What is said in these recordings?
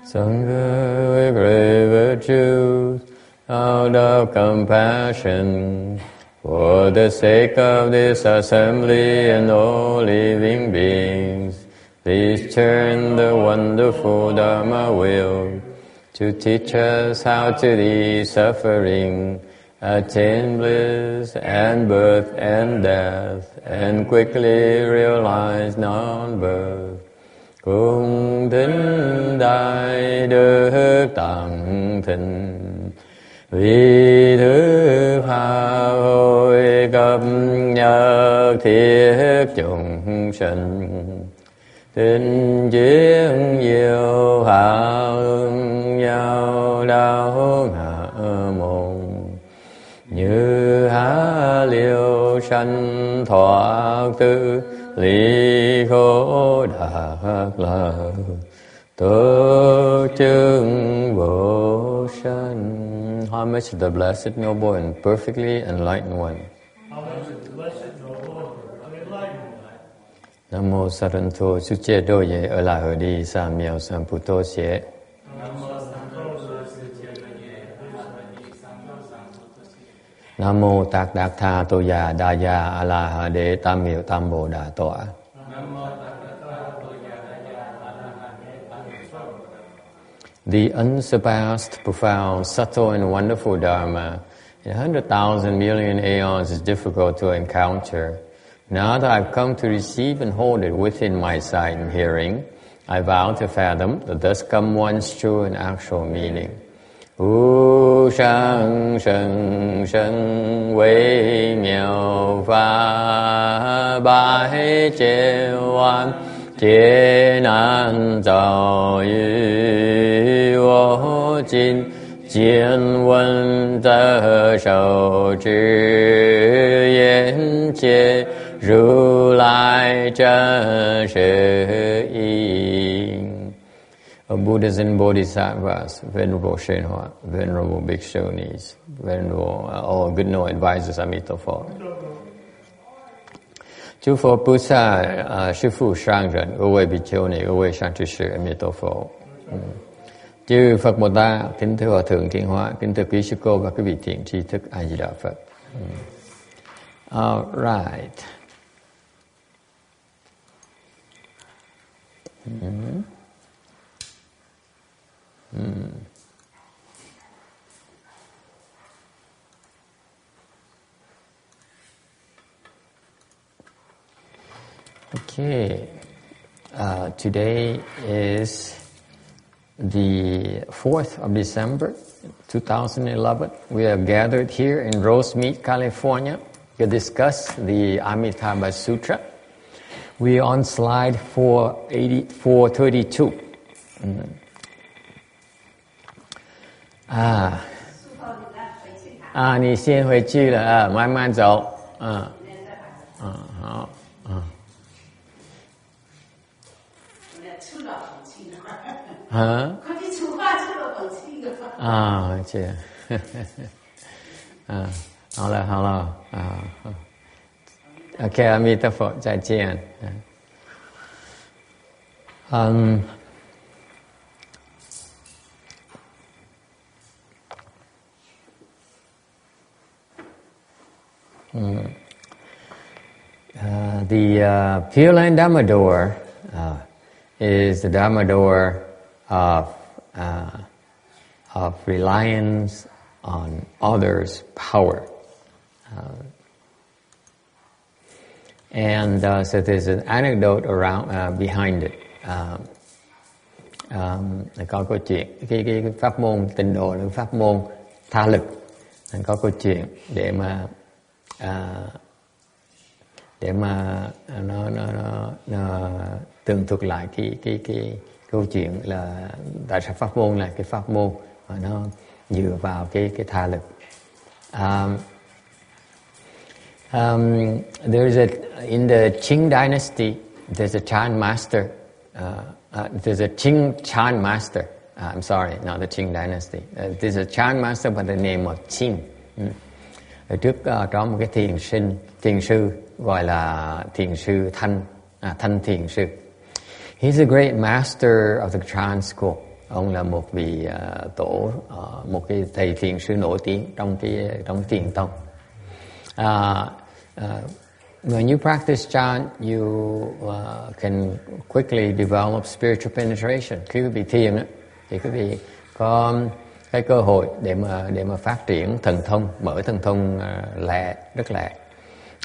Sangha with great virtues, out of compassion, for the sake of this assembly and all living beings, please turn the wonderful Dharma wheel to teach us how to ease suffering, attain bliss and birth and death, and quickly realize non-birth. Cung thính đại đức tăng thịnh, vì thứ pháp hội cập nhật thiết chúng sinh, tinh chiến diệu hảo nhau đạo hạ môn, như há liêu sanh thoát tư lý khổ đạt lạc, tổ chứng vô sanh. Homage to the blessed, noble, and perfectly enlightened one. Nam mô Saranto Suche Doye Alahadi Samyao Samputo Sie. Nam mô Tạc Đạc Tha Tô Già Đa Gia Alahade Tam Hiệu Tam Bồ Đà Tọa. The unsurpassed, profound, subtle, and wonderful Dharma in 100,000 million aeons is difficult to encounter. Now that I've come to receive and hold it within my sight and hearing, I vow to fathom the thus come one's true and actual meaning. Wu shang sheng sheng wei miao fa bai jie wan jie nan zao yu wo jin jian wen de shou zhi yan jie Ru Lai Chân Shi Yi. Buddhas and Bodhisattvas, Venerable Shenhua, Venerable Bhikshunis, Venerable all good no advisors, Amitabha. Chư Phật Bồ Tát, Sư Phụ Sang Rần, Ưu Huệ Bì Châu Này, Ưu Huệ Sang Trư Sư, Amitabha. Chư Phật Bồ Tát, kính thưa Hòa Thượng Thiện Hóa, kính thưa quý sư cô và quý vị thiện tri thức A Di Đà Phật. All right. Okay, today is the 4th of December, 2011. We are gathered here in Rosemead, California to discuss the Amitabha Sutra. We are on slide 432. Ni 先回去了慢慢走好这好了OK 阿弥陀佛再见The Pureland Dharma door is the Dharma door of reliance on others' power. So there's an anecdote around behind it. Có câu chuyện cái pháp môn tịnh độ là pháp môn tha lực. Có câu chuyện để nó tường thuật lại cái câu chuyện là tại sao pháp môn là cái pháp môn mà nó dựa vào cái tha lực. In the Qing dynasty, there's a Chan master. There's a Qing Chan master. I'm sorry, not the Qing dynasty. There's a Chan master by the name of Qing. Trước có một cái thiền sư gọi là thiền sư Thanh thiền sư. He's a great master of the Chan school. Ông là một vị tổ, một cái thầy thiền sư nổi tiếng trong thiền tông. When you practice chant, you can quickly develop spiritual penetration. Khi quý vị thiền thì quý vị có cái cơ hội để mà phát triển thần thông, mở thần thông rất lẹ.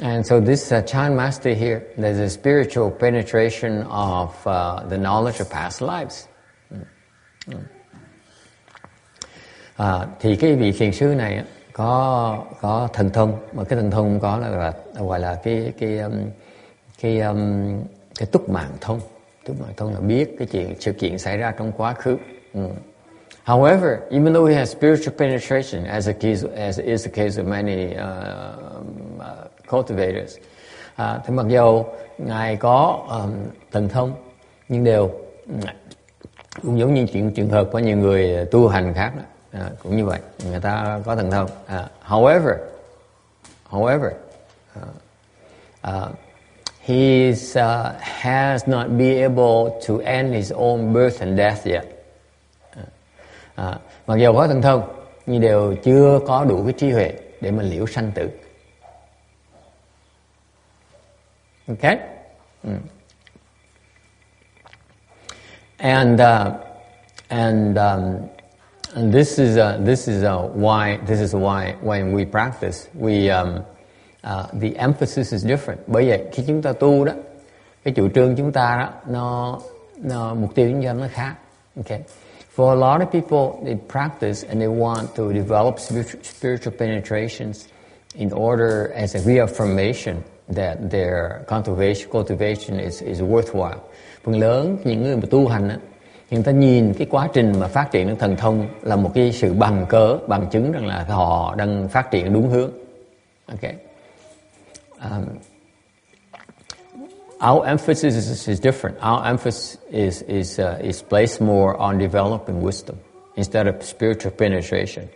And so this chant master here, there's a spiritual penetration of the knowledge of past lives. Thì cái vị thiền sư này có thần thông, mà cái thần thông có là gọi là cái túc mạng thông. Túc mạng thông là biết sự kiện xảy ra trong quá khứ. However, even though he has spiritual penetration, as is the case of many cultivators, thì mặc dù ngài có thần thông, nhưng đều cũng giống như trường hợp của nhiều người tu hành khác đó. Cũng như vậy, người ta có thần thông. However, he has not been able to end his own birth and death yet. Mặc dù có thần thông, nhưng đều chưa có đủ cái trí huệ để mà liễu sanh tử. Okay? And this is why when we practice, the emphasis is different. Bởi vậy khi chúng ta tu đó, cái chủ trương chúng ta đó, nó mục tiêu chúng ta nó khác. Okay. For a lot of people, they practice and they want to develop spiritual penetrations in order as a reaffirmation that their cultivation is worthwhile. Phần lớn những người mà tu hành á, người ta nhìn cái quá trình mà phát triển ng thần thông là một cái sự bằng chứng rằng là họ đang phát triển đúng hướng. Okay. Our emphasis is different. Our emphasis is placed more on developing wisdom instead of spiritual penetration.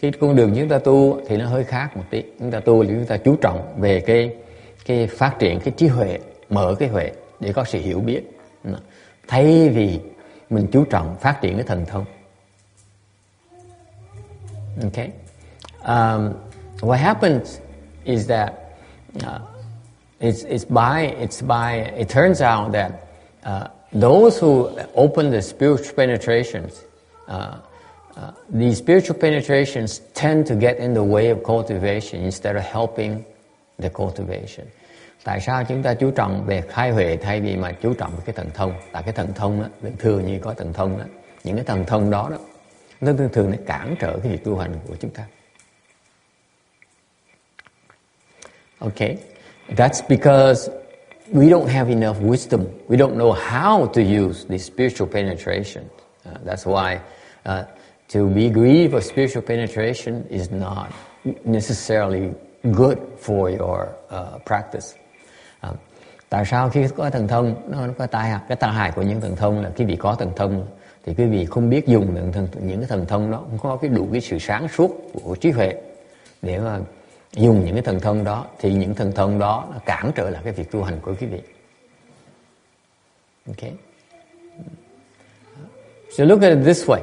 Cái con đường chúng ta tu thì nó hơi khác một tí. Chúng ta tu thì chúng ta chú trọng về cái phát triển cái trí huệ, mở cái huệ để có sự hiểu biết. Thay vì mình chú trọng phát triển cái thần thông. Okay. What happens is that it turns out that those who open the spiritual penetrations, these spiritual penetrations tend to get in the way of cultivation instead of helping the cultivation. Tại sao chúng ta chú trọng về khai huệ thay vì mà chú trọng về cái thần thông? Tại cái thần thông đó, thường như có thần thông đó, những cái thần thông đó nó thường nó cản trở cái việc tu hành của chúng ta. Okay, that's because we don't have enough wisdom. We don't know how to use the spiritual penetration. That's why to be grieved of spiritual penetration is not necessarily good for your practice. Tại sao khi có thần thông nó có cái tai hại của những thần thông là quý vị có thần thông thì quý vị không biết dùng những cái thần thông đó, không có đủ cái sự sáng suốt của trí huệ để mà dùng những cái thần thông đó, thì những thần thông đó nó cản trở lại cái việc tu hành của quý vị. Okay. So look at it this way.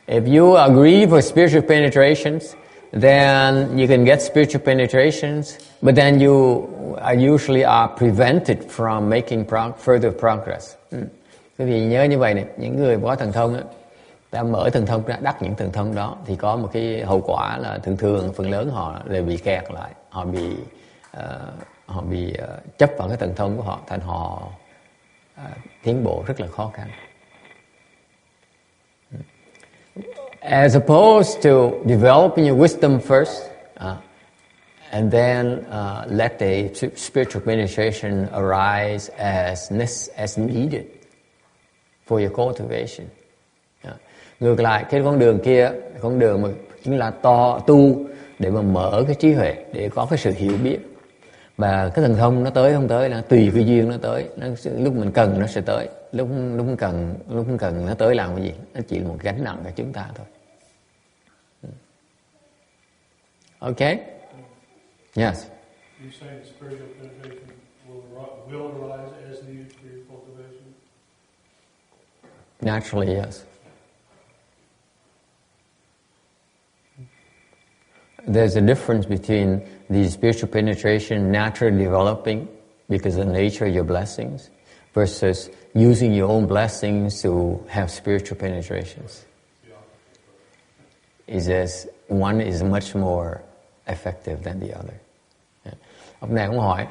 If you agree for spiritual penetrations, then you can get spiritual penetrations, but then you usually are prevented from making further progress. Quý vị nhớ như vậy này, những người có thần thông á, ta mở thần thông ra, đắc những thần thông đó thì có một cái hậu quả là thường phần lớn họ đều bị kẹt lại, họ bị chấp vào cái thần thông của họ, thành họ tiến bộ rất là khó khăn. As opposed to developing your wisdom first, and then let the spiritual penetration arise as needed for your cultivation. Ngược lại, cái con đường kia, con đường mà chính là tu để mà mở cái trí huệ, để có cái sự hiểu biết. Và cái thần thông nó tới không tới là tùy cái duyên nó tới, lúc mình cần nó sẽ tới, lúc không cần nó tới làm cái gì, nó chỉ là một gánh nặng cho chúng ta thôi. Okay? Yes. You saying spiritual penetration will arise as needed for your cultivation? Naturally, yes. there's a difference between the spiritual penetration naturally developing because of the nature of your blessings versus using your own blessings to have spiritual penetrations. One is much more effective than the other. Ông này cũng hỏi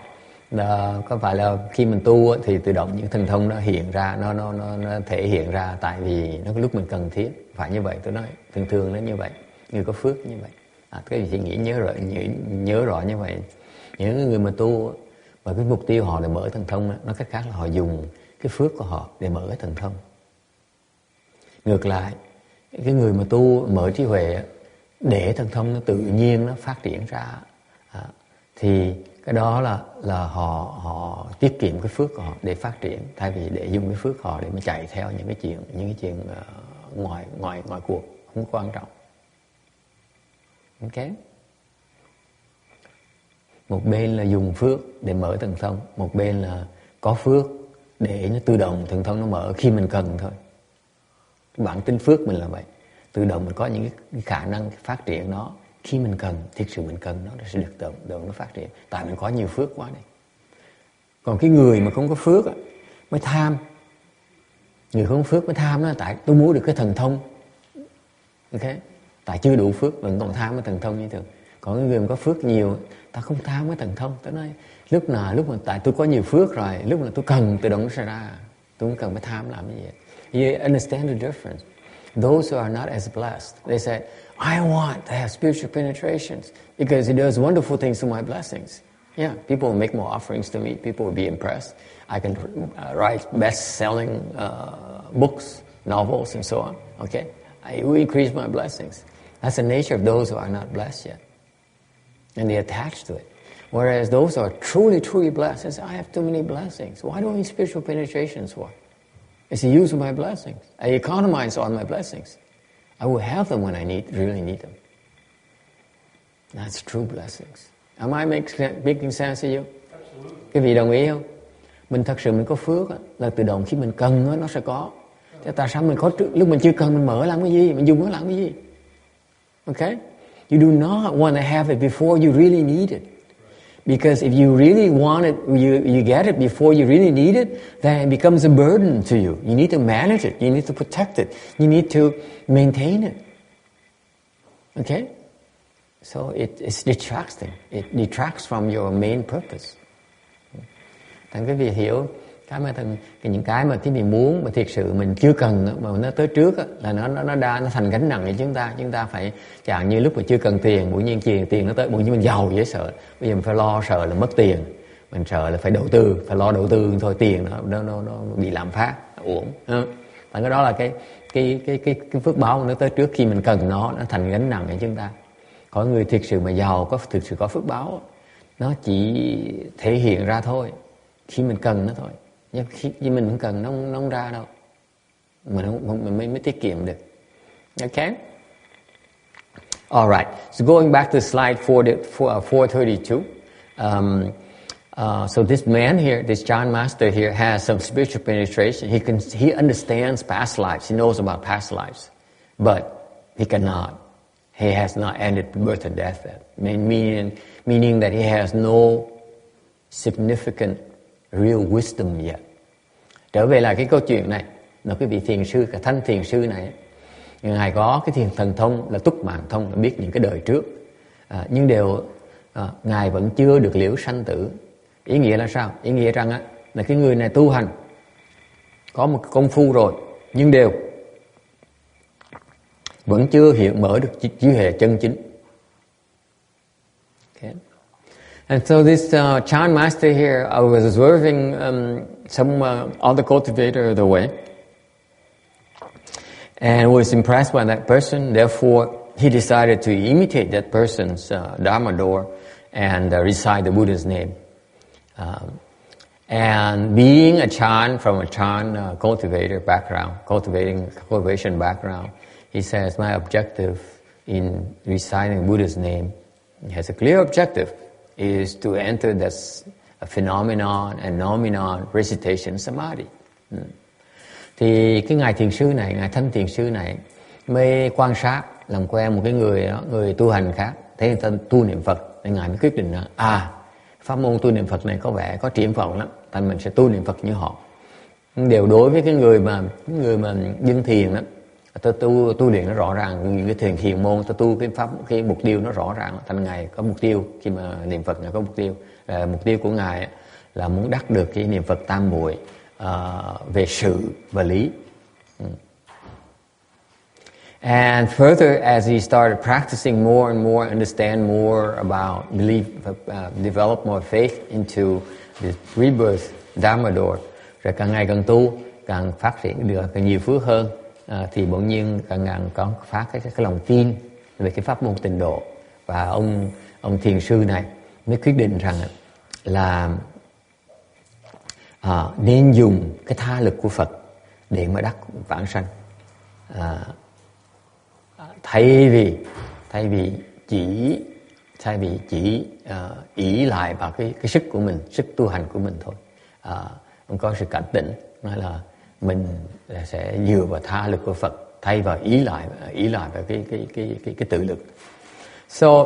là có phải là khi mình tu thì tự động những thần thông nó hiện ra, nó thể hiện ra tại vì nó có lúc mình cần thiết. Phải như vậy, tôi nói thường nó như vậy, người có phước như vậy. Cái gì chỉ nhớ rõ như vậy. Những người mà tu và cái mục tiêu họ là mở thần thông, nó cách khác là họ dùng cái phước của họ để mở cái thần thông. Ngược lại, cái người mà tu mở trí huệ để thần thông nó tự nhiên nó phát triển ra, thì cái đó là họ tiết kiệm cái phước của họ để phát triển, thay vì để dùng cái phước họ để mà chạy theo những cái chuyện ngoài cuộc không quan trọng. Ok. Một bên là dùng phước để mở thần thông, một bên là có phước để nó tự động thần thông nó mở khi mình cần thôi. Bản tính phước mình là vậy, tự động mình có những cái khả năng phát triển nó khi mình cần, thực sự mình cần nó sẽ được tự động nó phát triển, tại mình có nhiều phước quá này. Còn cái người mà không có phước mới tham, người không có phước mới tham, nó là tại tôi muốn được cái thần thông, ok, tại chưa đủ phước vẫn còn tham cái thần thông như thường. Còn cái người mà có phước nhiều, ta không tham cái thần thông, ta nói lúc mà tại tôi có nhiều phước rồi, lúc mà tôi cần tự động nó sẽ ra, tôi không cần phải tham làm cái gì. You understand the difference? Those who are not as blessed, they say, I want to have spiritual penetrations because it does wonderful things to my blessings. Yeah, people will make more offerings to me. People will be impressed. I can write best-selling books, novels, and so on. Okay, I will increase my blessings. That's the nature of those who are not blessed yet, and they attach to it. Whereas those who are truly, truly blessed, they say, I have too many blessings. Why do I need spiritual penetrations for? It's the use of my blessings. I economize on my blessings. I will have them when I really need them. That's true blessings. Am I making sense to you? Absolutely. Cái vị đồng ý không? Mình thật sự mình có phước là tự động khi mình cần nó sẽ có. Thế tại sao mình có lúc mình chưa cần mình mở làm cái gì? Mình dùng nó làm cái gì? Okay? You do not want to have it before you really need it. Because if you really want it, you get it before you really need it, then it becomes a burden to you. You need to manage it. You need to protect it. You need to maintain it. Okay? So it's distracting. It detracts from your main purpose. Thành cái việc hiểu những cái mà cái mình muốn mà thiệt sự mình chưa cần mà nó tới trước là nó thành gánh nặng cho chúng ta. Chúng ta phải chẳng như lúc mà chưa cần tiền, bỗng nhiên tiền nó tới, bỗng nhiên mình giàu dễ sợ. Bây giờ mình phải lo sợ là mất tiền, mình sợ là phải đầu tư, phải lo đầu tư thôi, tiền nó bị lạm phát, uổng. Thành cái đó là cái phước báo nó tới trước khi mình cần nó thành gánh nặng cho chúng ta. Có người thiệt sự mà giàu, thực sự có phước báo, nó chỉ thể hiện ra thôi khi mình cần nó thôi. Nhưng khi mình không cần nó không ra đâu, mình mới tiết kiệm được. Okay? All right. So going back to slide 432. So this man here, this Chan master here, has some spiritual penetration. He understands past lives. He knows about past lives, but he cannot. He has not ended birth and death yet. Meaning that he has no significant real wisdom yet. Trở về lại cái câu chuyện này, là cái vị thiền sư, cả thanh thiền sư này, ngài có cái thiền thần thông là túc mạng thông, là biết những cái đời trước, nhưng ngài vẫn chưa được liễu sanh tử. Ý nghĩa là sao? Ý nghĩa rằng là cái người này tu hành có một công phu rồi, nhưng vẫn chưa mở được trí huệ chân chính. Okay. And so this Chan master here, I was observing some other cultivator of the way, and was impressed by that person. Therefore, he decided to imitate that person's Dharma door and recite the Buddha's name. And being a Chan from a Chan cultivator background, cultivation background, he says, my objective in reciting Buddha's name, he has a clear objective, is to enter this phenomenon and nominon recitation samadhi. Thì cái ngài thiền sư này, ngài thanh thiền sư này mới quan sát, làm quen một cái người tu hành khác, thấy người ta tu niệm Phật, nên Ngài mới quyết định là pháp môn tu niệm Phật này có vẻ có triển vọng lắm, thành mình sẽ tu niệm Phật như họ. Đều đối với cái người mà dân thiền đó, ta tu luyện nó rõ ràng, những cái thiền môn ta tu cái mục tiêu nó rõ ràng, thành Ngài có mục tiêu khi mà niệm Phật, Ngài có mục tiêu. Mục tiêu của Ngài là muốn đắc được cái niệm Phật tam muội về sự và lý. And further, as he started practicing more and more, understand more about belief, develop more faith into the rebirth Dharma door, rồi càng ngày càng tu, càng phát triển được càng nhiều phước hơn, thì bỗng nhiên càng có phát cái lòng tin về cái pháp môn tịnh độ. Và ông thiền sư này mới quyết định rằng là nên dùng cái tha lực của Phật để mà đắc vãng sanh, thay vì chỉ ỷ lại vào cái sức của mình, sức tu hành của mình thôi. Ông có sự cảnh tỉnh nói là mình sẽ dựa vào tha lực của Phật thay vào ỷ lại vào cái tự lực. So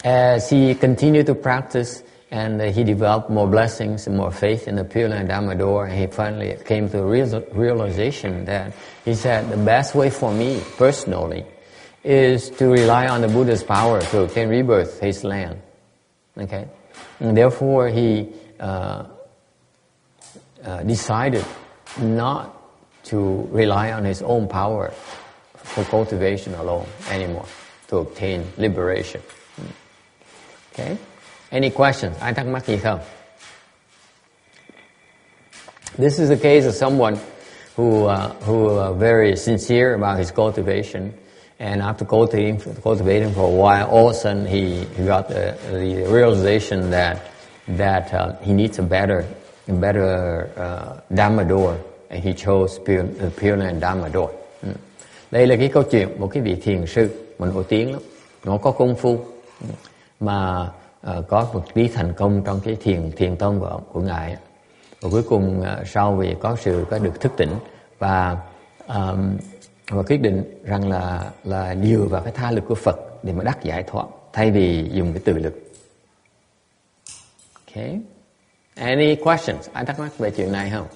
as he continued to practice and he developed more blessings and more faith in the Pureland Dharma door, and he finally came to a realization that he said the best way for me personally is to rely on the Buddha's power to obtain rebirth, his land. Okay, and therefore he decided not to rely on his own power for cultivation alone anymore to obtain liberation. Okay. Any questions? Ai thắc mắc gì không? This is the case of someone who very sincere about his cultivation, and after cultivating for a while, all of a sudden he got the realization that he needs a better Dharma door, and he chose the Pureland Dharma door. Đây là cái câu chuyện một cái vị thiền sư mà nổi tiếng lắm, nó có công phu mà có một tí thành công trong cái thiền tông của Ngài. Và cuối cùng sau vì có được thức tỉnh và quyết định rằng là dựa vào cái tha lực của Phật để mà đắc giải thoát thay vì dùng cái tự lực. Okay. Any questions? Ai thắc mắc về chuyện này không?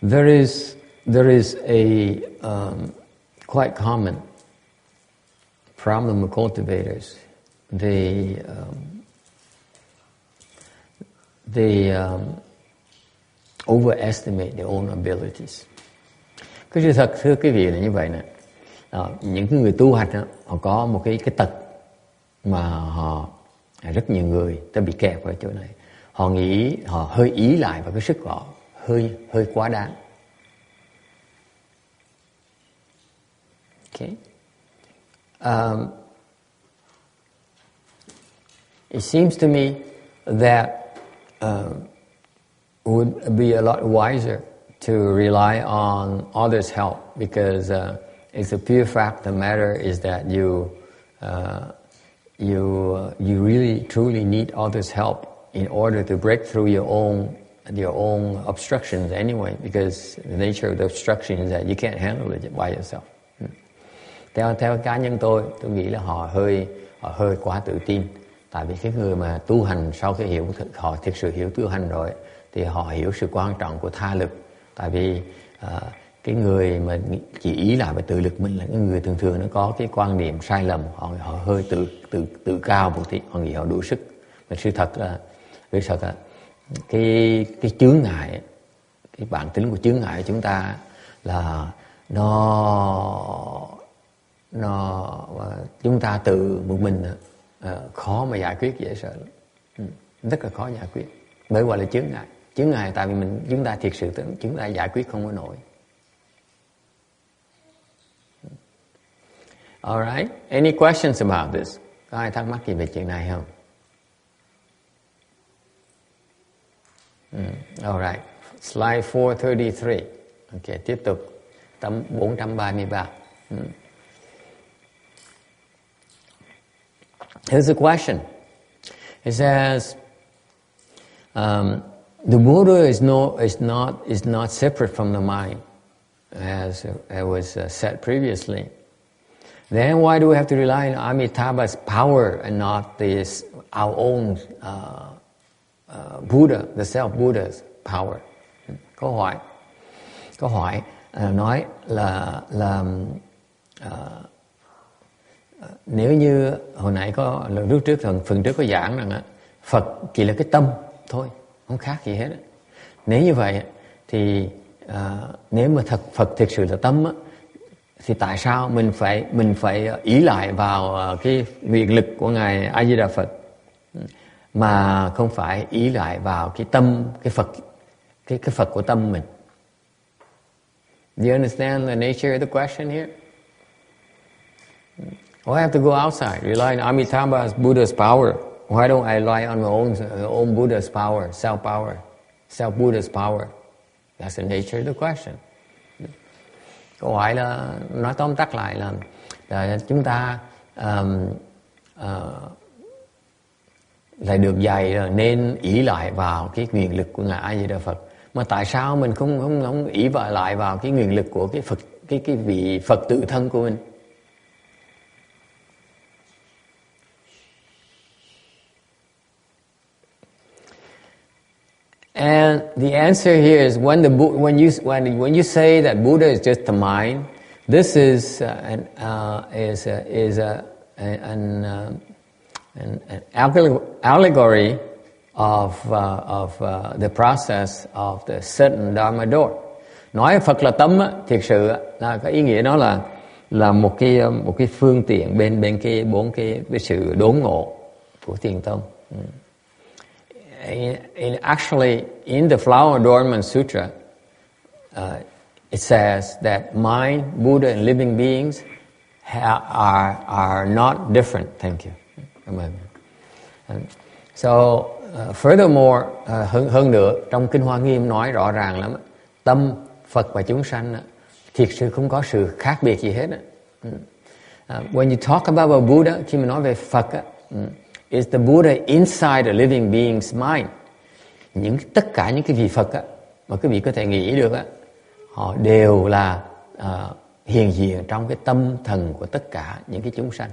There is a quite common problem with cultivators. They overestimate their own abilities. Cái sự thật thưa quý vị là như vậy nè. Những cái người tu hành đó, họ có một cái tật mà rất nhiều người ta bị kẹt ở chỗ này. Họ nghĩ họ hơi ý lại vào cái sức của họ, hơi quá đáng. Okay. It seems to me that it would be a lot wiser to rely on others' help, because it's a pure fact of the matter is that you really truly need others' help in order to break through your own obstructions anyway, because the nature of the obstruction is that you can't handle it by yourself. Theo cá nhân tôi nghĩ là họ hơi quá tự tin. Tại vì cái người mà tu hành sau khi họ thực sự hiểu tu hành rồi thì họ hiểu sự quan trọng của tha lực. Tại vì cái người mà chỉ ý lại về tự lực mình là cái người thường nó có cái quan niệm sai lầm, họ hơi tự cao một tí, họ nghĩ họ đủ sức. Mà sự thật là cái chướng ngại, cái bản tính của chướng ngại của chúng ta là chúng ta tự một mình khó mà giải quyết, dễ sợ lắm. Rất là khó giải quyết. Bởi gọi là chướng ngại tại vì chúng ta thiệt sự chúng ta giải quyết không có nổi. Alright, any questions about this? Có ai thắc mắc gì về chuyện này không? Alright, slide 433. Ok, tiếp tục tấm 433. Here's a question. It says, the Buddha is not separate from the mind, as it was said previously. Then why do we have to rely on Amitabha's power and not our own Buddha, the self Buddha's power? Câu hỏi nói là nếu như hồi nãy lúc trước phần trước có giảng rằng Phật chỉ là cái tâm thôi, không khác gì hết. Nếu như vậy thì nếu mà Phật thực sự là tâm á, thì tại sao mình phải ỷ lại vào cái nguyện lực của ngài A Di Đà Phật mà không phải ỷ lại vào cái tâm, cái Phật, cái Phật của tâm mình? Do you understand the nature of the question here? Why I have to go outside, rely on Amitabha's Buddha's power? Why don't I rely on my own Buddha's power, self Buddha's power? That's the nature of the question. Câu hỏi là, nói tóm tắt lại là chúng ta lại được dạy là nên ỷ lại vào cái nguyện lực của ngài A Di Đà Phật. Mà tại sao mình không ỷ lại vào cái nguyện lực của cái Phật, cái vị Phật tự thân của mình? And the answer here is when you say that Buddha is just the mind, this is an allegory of the process of the certain Dharma door. Nói Phật là tâm á, thiệt sự là cái ý nghĩa đó là một cái phương tiện bên cái bốn cái sự đốn ngộ của thiền tông. Actually, in the Flower Adornment Sutra, it says that mind, Buddha, and living beings are not different. Thank you. So, furthermore, hơn nữa, trong Kinh Hoa Nghiêm nói rõ ràng lắm, tâm, Phật và chúng sanh thiệt sự không có sự khác biệt gì hết. When you talk about a Buddha, khi mà nói về Phật, is the Buddha inside a living being's mind? Tất cả những cái vị Phật mà quý vị có thể nghĩ được họ đều là hiện diện trong cái tâm thần của tất cả những cái chúng sanh.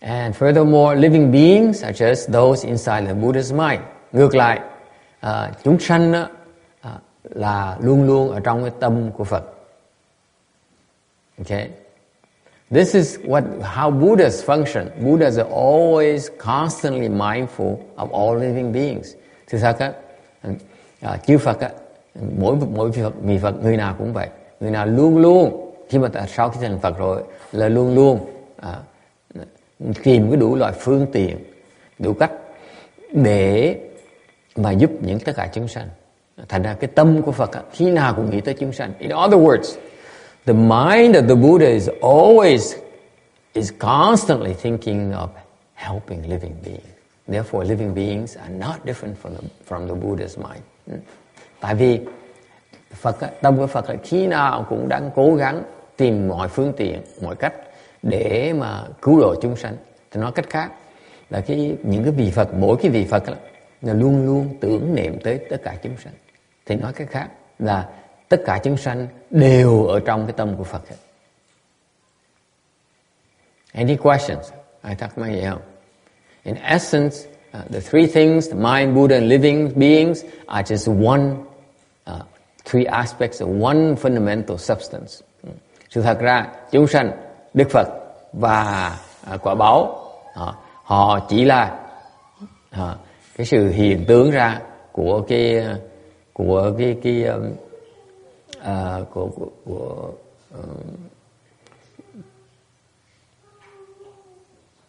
And furthermore, living beings are just those inside the Buddha's mind. Ngược lại, chúng sanh là luôn luôn ở trong cái tâm của Phật. Okay? This is how Buddhas function. Buddhas are always constantly mindful of all living beings. Thực ra chư Phật mỗi vị Phật người nào cũng vậy. Người nào luôn luôn khi mà sau khi thành Phật rồi là luôn luôn tìm cái đủ loại phương tiện, đủ cách để mà giúp những tất cả chúng sanh. Thành ra cái tâm của Phật khi nào cũng nghĩ tới chúng sanh. In other words, the mind of the Buddha is constantly thinking of helping living beings. Therefore, living beings are not different from the Buddha's mind. Tại vì tâm của Phật khi nào cũng đang cố gắng tìm mọi phương tiện, mọi cách để mà cứu độ chúng sanh. Thì nói cách khác là những cái vị Phật, mỗi cái vị Phật là luôn luôn tưởng niệm tới tất cả chúng sanh. Thì nói cách khác là tất cả chúng sanh đều ở trong cái tâm của Phật. Any questions? Ai thắc mắc gì không? In essence, the three things, the mind, Buddha, and living beings are just three aspects of one fundamental substance. Sự thật ra, chúng sanh, Đức Phật và quả báo, họ chỉ là cái sự hiện tướng ra của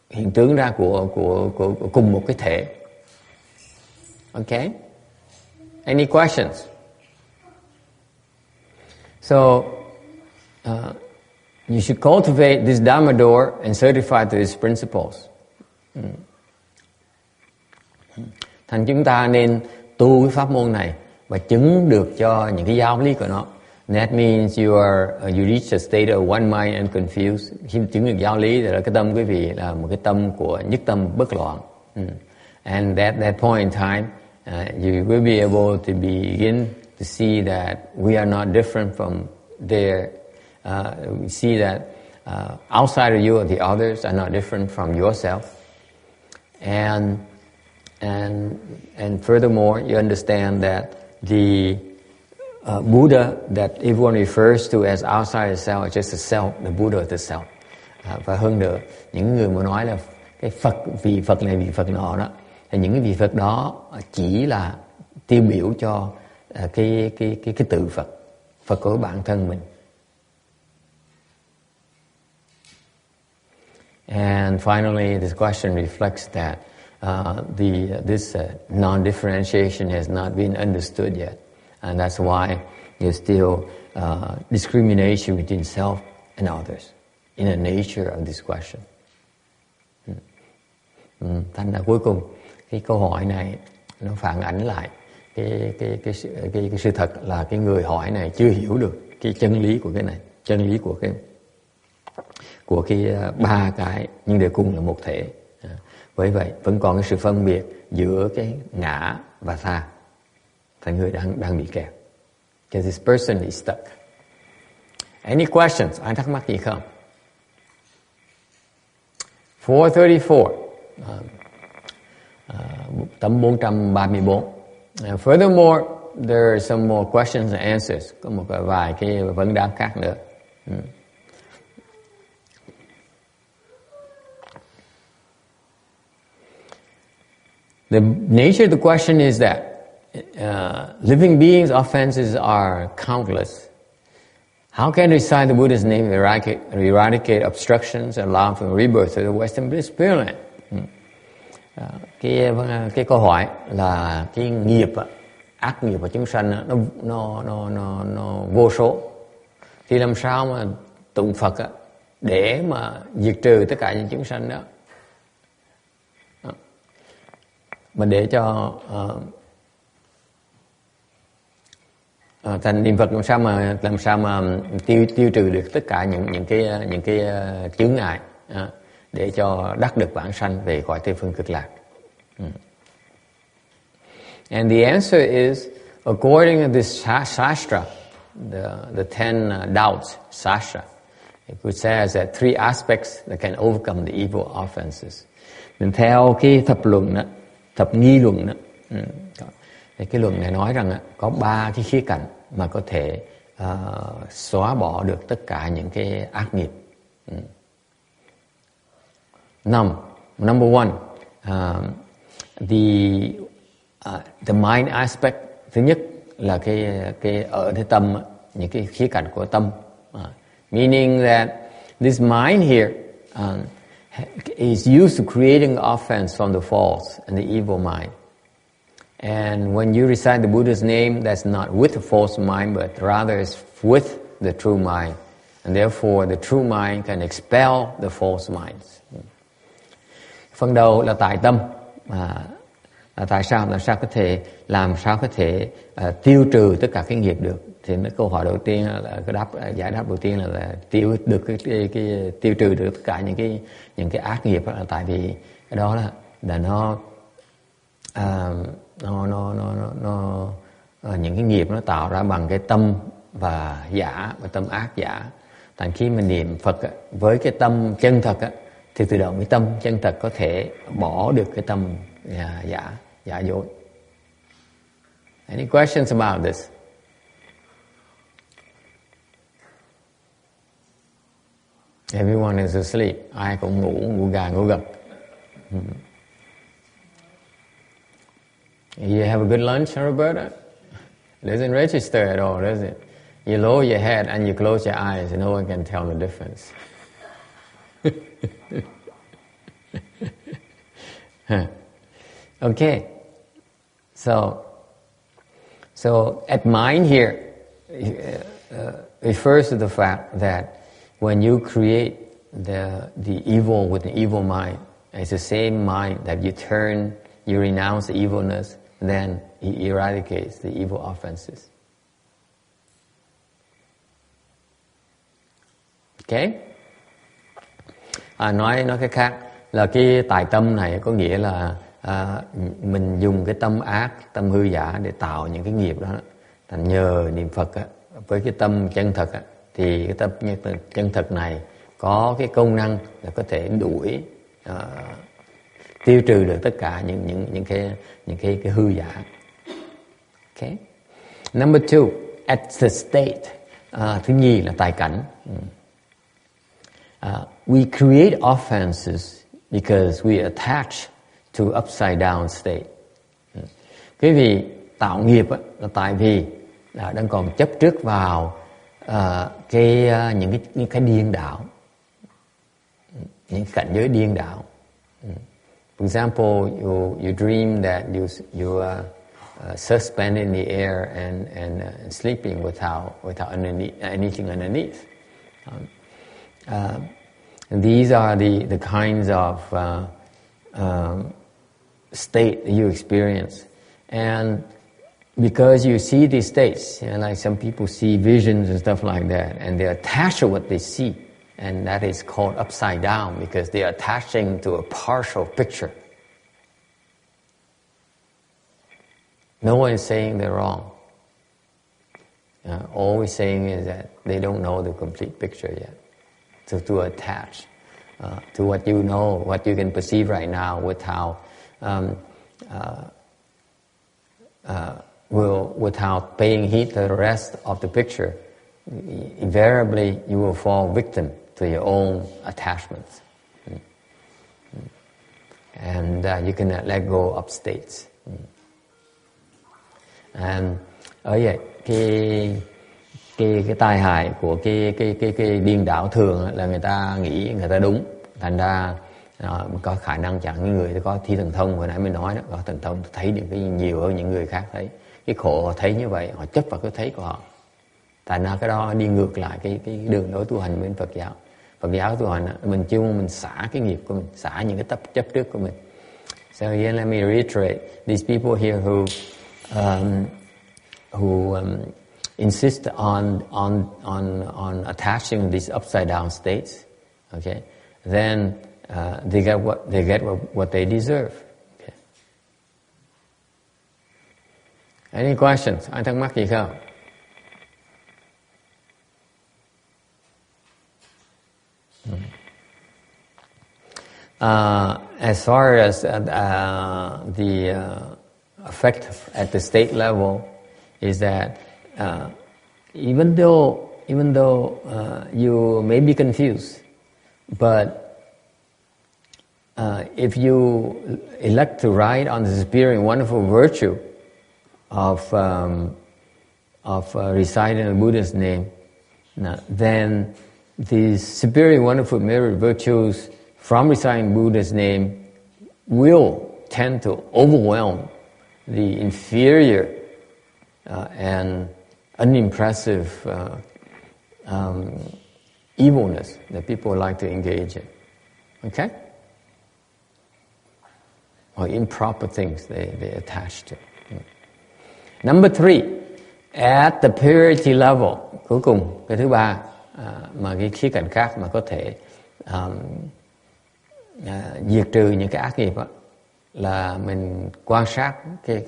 hiện tướng ra của cùng một cái thể. Okay? Any questions? So, you should cultivate this Dharma door and certify to its principles. Thành chúng ta nên tu cái pháp môn này và chứng được cho những cái giáo lý của nó That means you reach a state of one mind and confused. Khi chứng được giáo lý thì là cái tâm quý vị là một cái tâm của nhất tâm bất loạn. And at that point in time, you will be able to begin to see that we are not different from there. We see that outside of you, the others are not different from yourself. And furthermore, you understand that the Buddha that everyone refers to as outside the self is just the self, the Buddha is the self. Và hơn nữa, những người mà nói là cái Phật, vị Phật này, vị Phật nọ đó, thì những cái vị Phật đó chỉ là tiêu biểu cho cái tự Phật, Phật của bản thân mình. And finally, this question reflects that this non-differentiation has not been understood yet. And that's why there's still discrimination between self and others in the nature of this question. Thành ra cuối cùng, cái câu hỏi này nó phản ánh lại cái sự thật là cái người hỏi này chưa hiểu được cái chân lý của cái này, chân lý của cái ba cái nhưng đều cùng là một thể. Bởi vậy vẫn còn cái sự phân biệt giữa cái ngã và tha. Thành người đang bị kẹt. Because this person is stuck. Any questions? Ai thắc mắc gì không? 434. Tấm 434. Furthermore, there are some more questions and answers. Có một vài cái vấn đáp khác nữa. The nature of the question is that living beings' offenses are countless. How can recite the Buddha's name eradicate obstructions and allow for rebirth to the Western Buddhist Pureland? Cái câu hỏi là cái nghiệp, ác nghiệp và chúng sanh nó vô số. Thì làm sao mà tụng Phật để mà diệt trừ tất cả những chúng sanh đó? Mà để cho thành niệm Phật làm sao mà tiêu trừ được tất cả những cái chướng ngại để cho đắc được vãng sanh về cõi Tây phương Cực Lạc. And the answer is, according to this Shastra, the 10 doubts Shastra, it says that 3 aspects that can overcome the evil offenses. Mình theo cái thập nghi luận đó, thì cái luận này nói rằng có 3 cái khía cạnh mà có thể xóa bỏ được tất cả những cái ác nghiệp. Number one, the mind aspect. Thứ nhất là cái ở cái tâm, những cái khía cạnh của tâm. Meaning that this mind here is used to creating offense from the false and the evil mind. And when you recite the Buddha's name, that's not with the false mind, but rather is with the true mind. And therefore, the true mind can expel the false minds. Phần đầu là tại tâm. Tại sao? Làm sao có thể tiêu trừ tất cả cái nghiệp được? Thì cái câu hỏi đầu tiên là giải đáp đầu tiên là tiêu trừ được tất cả những cái ác nghiệp, là tại vì cái đó là nó những cái nghiệp nó tạo ra bằng cái tâm và giả và tâm ác giả. Thành khi mình niệm Phật với cái tâm chân thật thì tự động cái tâm chân thật có thể bỏ được cái tâm giả dối. Any questions about this? Everyone is asleep. Ai cũng ngủ gà ngủ gật. You have a good lunch, Roberta? It doesn't register at all, does it? You lower your head and you close your eyes, and no one can tell the difference. Okay. So at mind here refers to the fact that when you create the evil with the evil mind, it's the same mind that you renounce the evilness, then he eradicates the evil offenses. Okay. Nói cái khác là cái tài tâm này có nghĩa là mình dùng cái tâm ác, tâm hư giả để tạo những cái nghiệp đó. Thành nhờ niệm Phật á, với cái tâm chân thật á, thì cái tâm chân thật này có cái công năng là có thể đuổi, tiêu trừ được tất cả những cái hư giả. Okay. Number 2, at the state. Thứ nhì là tài cảnh. We create offenses because we attach to upside down state. Cái vì tạo nghiệp á, là tại vì đang còn chấp trước vào những cái điên đảo, những cảnh giới điên đảo. For example, you dream that you are suspended in the air and sleeping without anything underneath. And these are the kinds of state that you experience. And because you see these states, like some people see visions and stuff like that, and they're attached to what they see, and that is called upside down because they're attaching to a partial picture. No one is saying they're wrong. All we're saying is that they don't know the complete picture yet. So to attach to what you know, what you can perceive right now, without paying heed to the rest of the picture, invariably you will fall victim to your own attachments. And you cannot let go of states. And ở vậy cái tai hại của cái điên đảo thường là người ta nghĩ người ta đúng, thành ra có khả năng chẳng những người có thi thần thông, hồi nãy mình nói đó, có thần thông thấy được cái nhiều hơn những người khác thấy. Cái khổ họ thấy như vậy, họ chấp vào cái thấy của họ, thành ra cái đó đi ngược lại cái đường lối tu hành bên Phật giáo. Phật giáo tu hành mình chưa mình xả cái nghiệp của mình, xả những cái chấp trước của mình. So again, let me reiterate, these people here who insist on attaching these upside down states, okay, then they get what they deserve. Okay. Any questions? Ai thắc mắc gì không? As far as the effect at the state level is that even though you may be confused, but if you elect to ride on the superior and wonderful virtue of reciting the Buddha's name, then these superior wonderful merit virtues from reciting Buddha's name will tend to overwhelm the inferior and unimpressive evilness that people like to engage in. Okay? Or improper things they attach to. Number 3, at the purity level, cuối cùng, cái thứ ba, mà cái khía cạnh khác mà có thể diệt trừ những cái ác nghiệp đó, là mình quan sát cái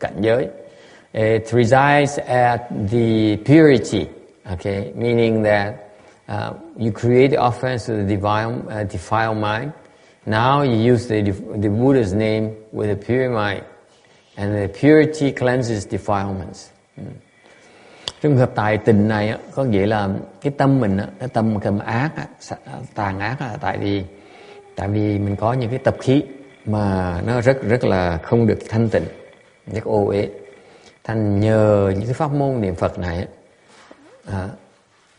cảnh giới. It resides at the purity, okay, meaning that you create the offense to the defiled mind. Now you use the Buddha's name with a pure mind, and the purity cleanses defilements. Trường hợp tài tình này có nghĩa là cái tâm mình, cái tâm cầm ác, tàn ác là tại vì mình có những cái tập khí mà nó rất là không được thanh tịnh, rất ô uế. Thành nhờ những cái pháp môn niệm Phật này,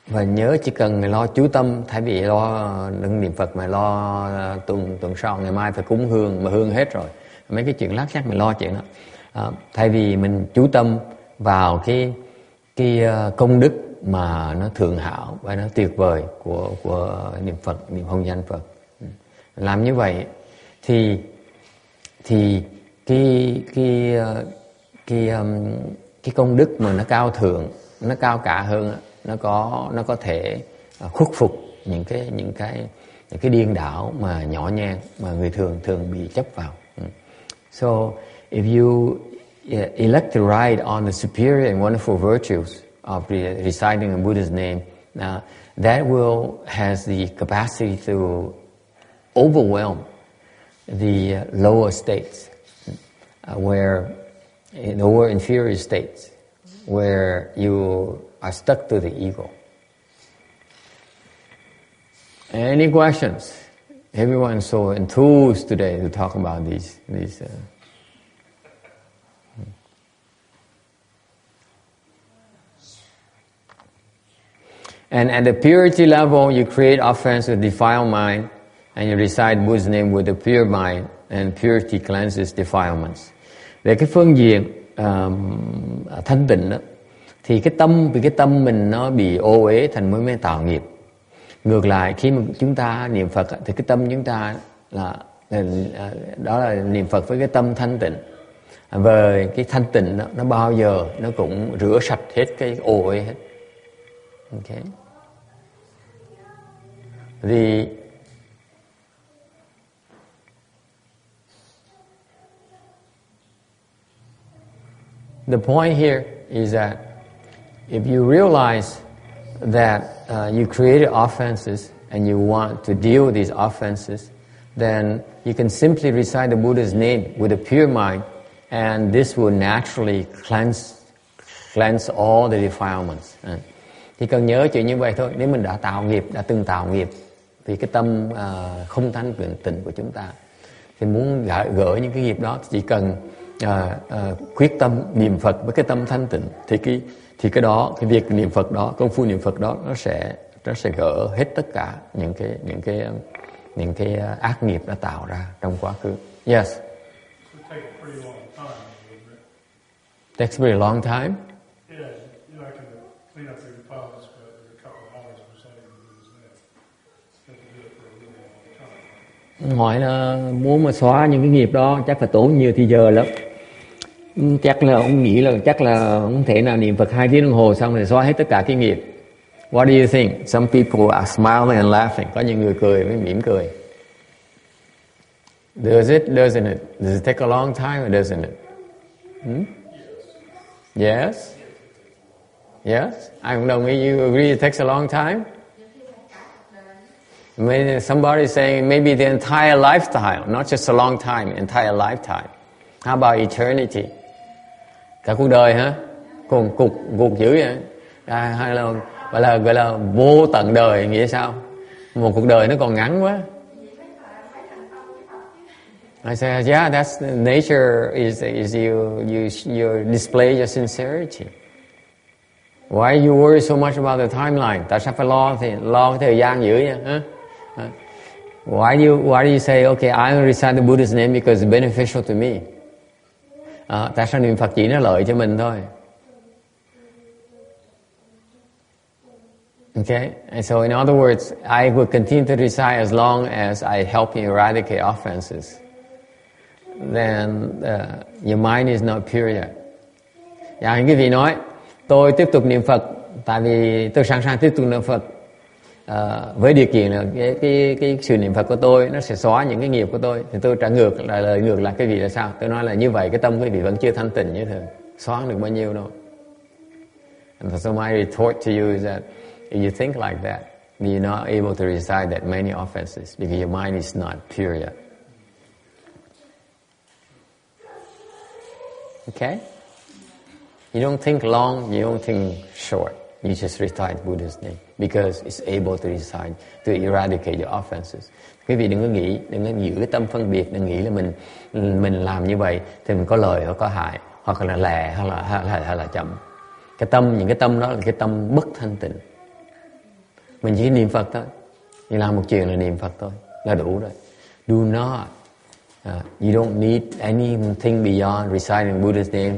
và nhớ chỉ cần lo chú tâm, thay vì lo đừng niệm Phật mà lo tuần sau ngày mai phải cúng hương, mà hương hết rồi, mấy cái chuyện lát khác mình lo chuyện đó. Thay vì mình chú tâm vào cái công đức mà nó thượng hảo và nó tuyệt vời của niệm Phật, niệm hồng danh Phật, làm như vậy thì cái công đức mà nó cao thượng, nó cao cả hơn, nó có thể khuất phục những cái điên đảo mà nhỏ nhen mà người thường bị chấp vào. So if you elect to ride on the superior and wonderful virtues of reciting the Buddha's name, that has the capacity to overwhelm the lower states, where lower inferior states, where you are stuck to the ego. Any questions? Everyone's so enthused today to talk about these. And at the purity level, you create offense with defiled mind, and you recite Buddha's name with a pure mind, and purity cleanses defilements. Về cái phương diện thanh tịnh đó, thì cái tâm mình nó bị ô uế thành mới tạo nghiệp. Ngược lại, khi mà chúng ta niệm Phật thì cái tâm chúng ta đó là niệm Phật với cái tâm thanh tịnh. Về cái thanh tịnh đó, nó bao giờ nó cũng rửa sạch hết cái ô uế hết. Okay. The point here is that if you realize that you created offenses and you want to deal with these offenses, then you can simply recite the Buddha's name with a pure mind, and this will naturally cleanse all the defilements. Chỉ cần nhớ chuyện như vậy thôi. Nếu mình đã từng tạo nghiệp, thì cái tâm không thanh tịnh của chúng ta, thì muốn gỡ những cái nghiệp đó, chỉ cần quyết tâm niệm Phật với cái tâm thanh tịnh, thì cái việc niệm Phật đó, công phu niệm Phật đó, nó sẽ gỡ hết tất cả những cái ác nghiệp đã tạo ra trong quá khứ. Yes. Takes a very long time. Yeah, I can clean up the deposits, but there's a couple of hours reciting the Buddha's name. Have to do it for a really long time. Hỏi là muốn mà xóa những cái nghiệp đó chắc phải tốn nhiều thời giờ lắm. Chắc là ông nghĩ là chắc là không thể nào niệm Phật 2 tiếng đồng hồ xong rồi xóa hết tất cả cái nghiệp. What do you think? Some people are smiling and laughing. Có những người cười với mỉm cười. Does it? Doesn't it? Does it take a long time or doesn't it? Yes? Yes? I don't know. You agree it takes a long time? Maybe somebody saying maybe the entire lifetime, not just a long time, entire lifetime. How about eternity? Cả cuộc đời hả? Cuộc dữ vậy? Hay là gọi là vô tận đời, nghĩa sao? Một cuộc đời nó còn ngắn quá. I said, yeah, that's nature is you display your sincerity. Why you worry so much about the timeline? Tại sao phải lo cái thời gian dữ vậy? Huh? Why do you say, okay, I will recite the Buddha's name because it's beneficial to me? Tại sao niệm Phật chỉ nó lợi cho mình thôi? Okay, and so in other words, I will continue to recite as long as I help you eradicate offenses. Then your mind is not pure yet. Dạ, những cái vị nói, tôi tiếp tục niệm Phật, tại vì tôi sẵn sàng tiếp tục niệm Phật với điều kiện là cái sự niệm Phật của tôi nó sẽ xóa những cái nghiệp của tôi. Thì tôi trả lời ngược lại cái vị là sao? Tôi nói là như vậy cái tâm quý vị vẫn chưa thanh tịnh như thường, xóa không được bao nhiêu đâu. And so my retort to you is that if you think like that, then you're not able to recite that many offenses because your mind is not pure yet. Okay? You don't think long, you don't think short. You just recite Buddha's name because it's able to recite, to eradicate your offenses. Quý vị đừng có giữ cái tâm phân biệt, đừng nghĩ là mình làm như vậy thì mình có lợi hoặc có hại, hoặc là lẹ hay là chậm. Những cái tâm đó là cái tâm bất thanh tịnh. Mình chỉ niệm Phật thôi. Mình làm một chuyện là niệm Phật thôi là đủ rồi. Do not. You don't need anything beyond reciting Buddha's name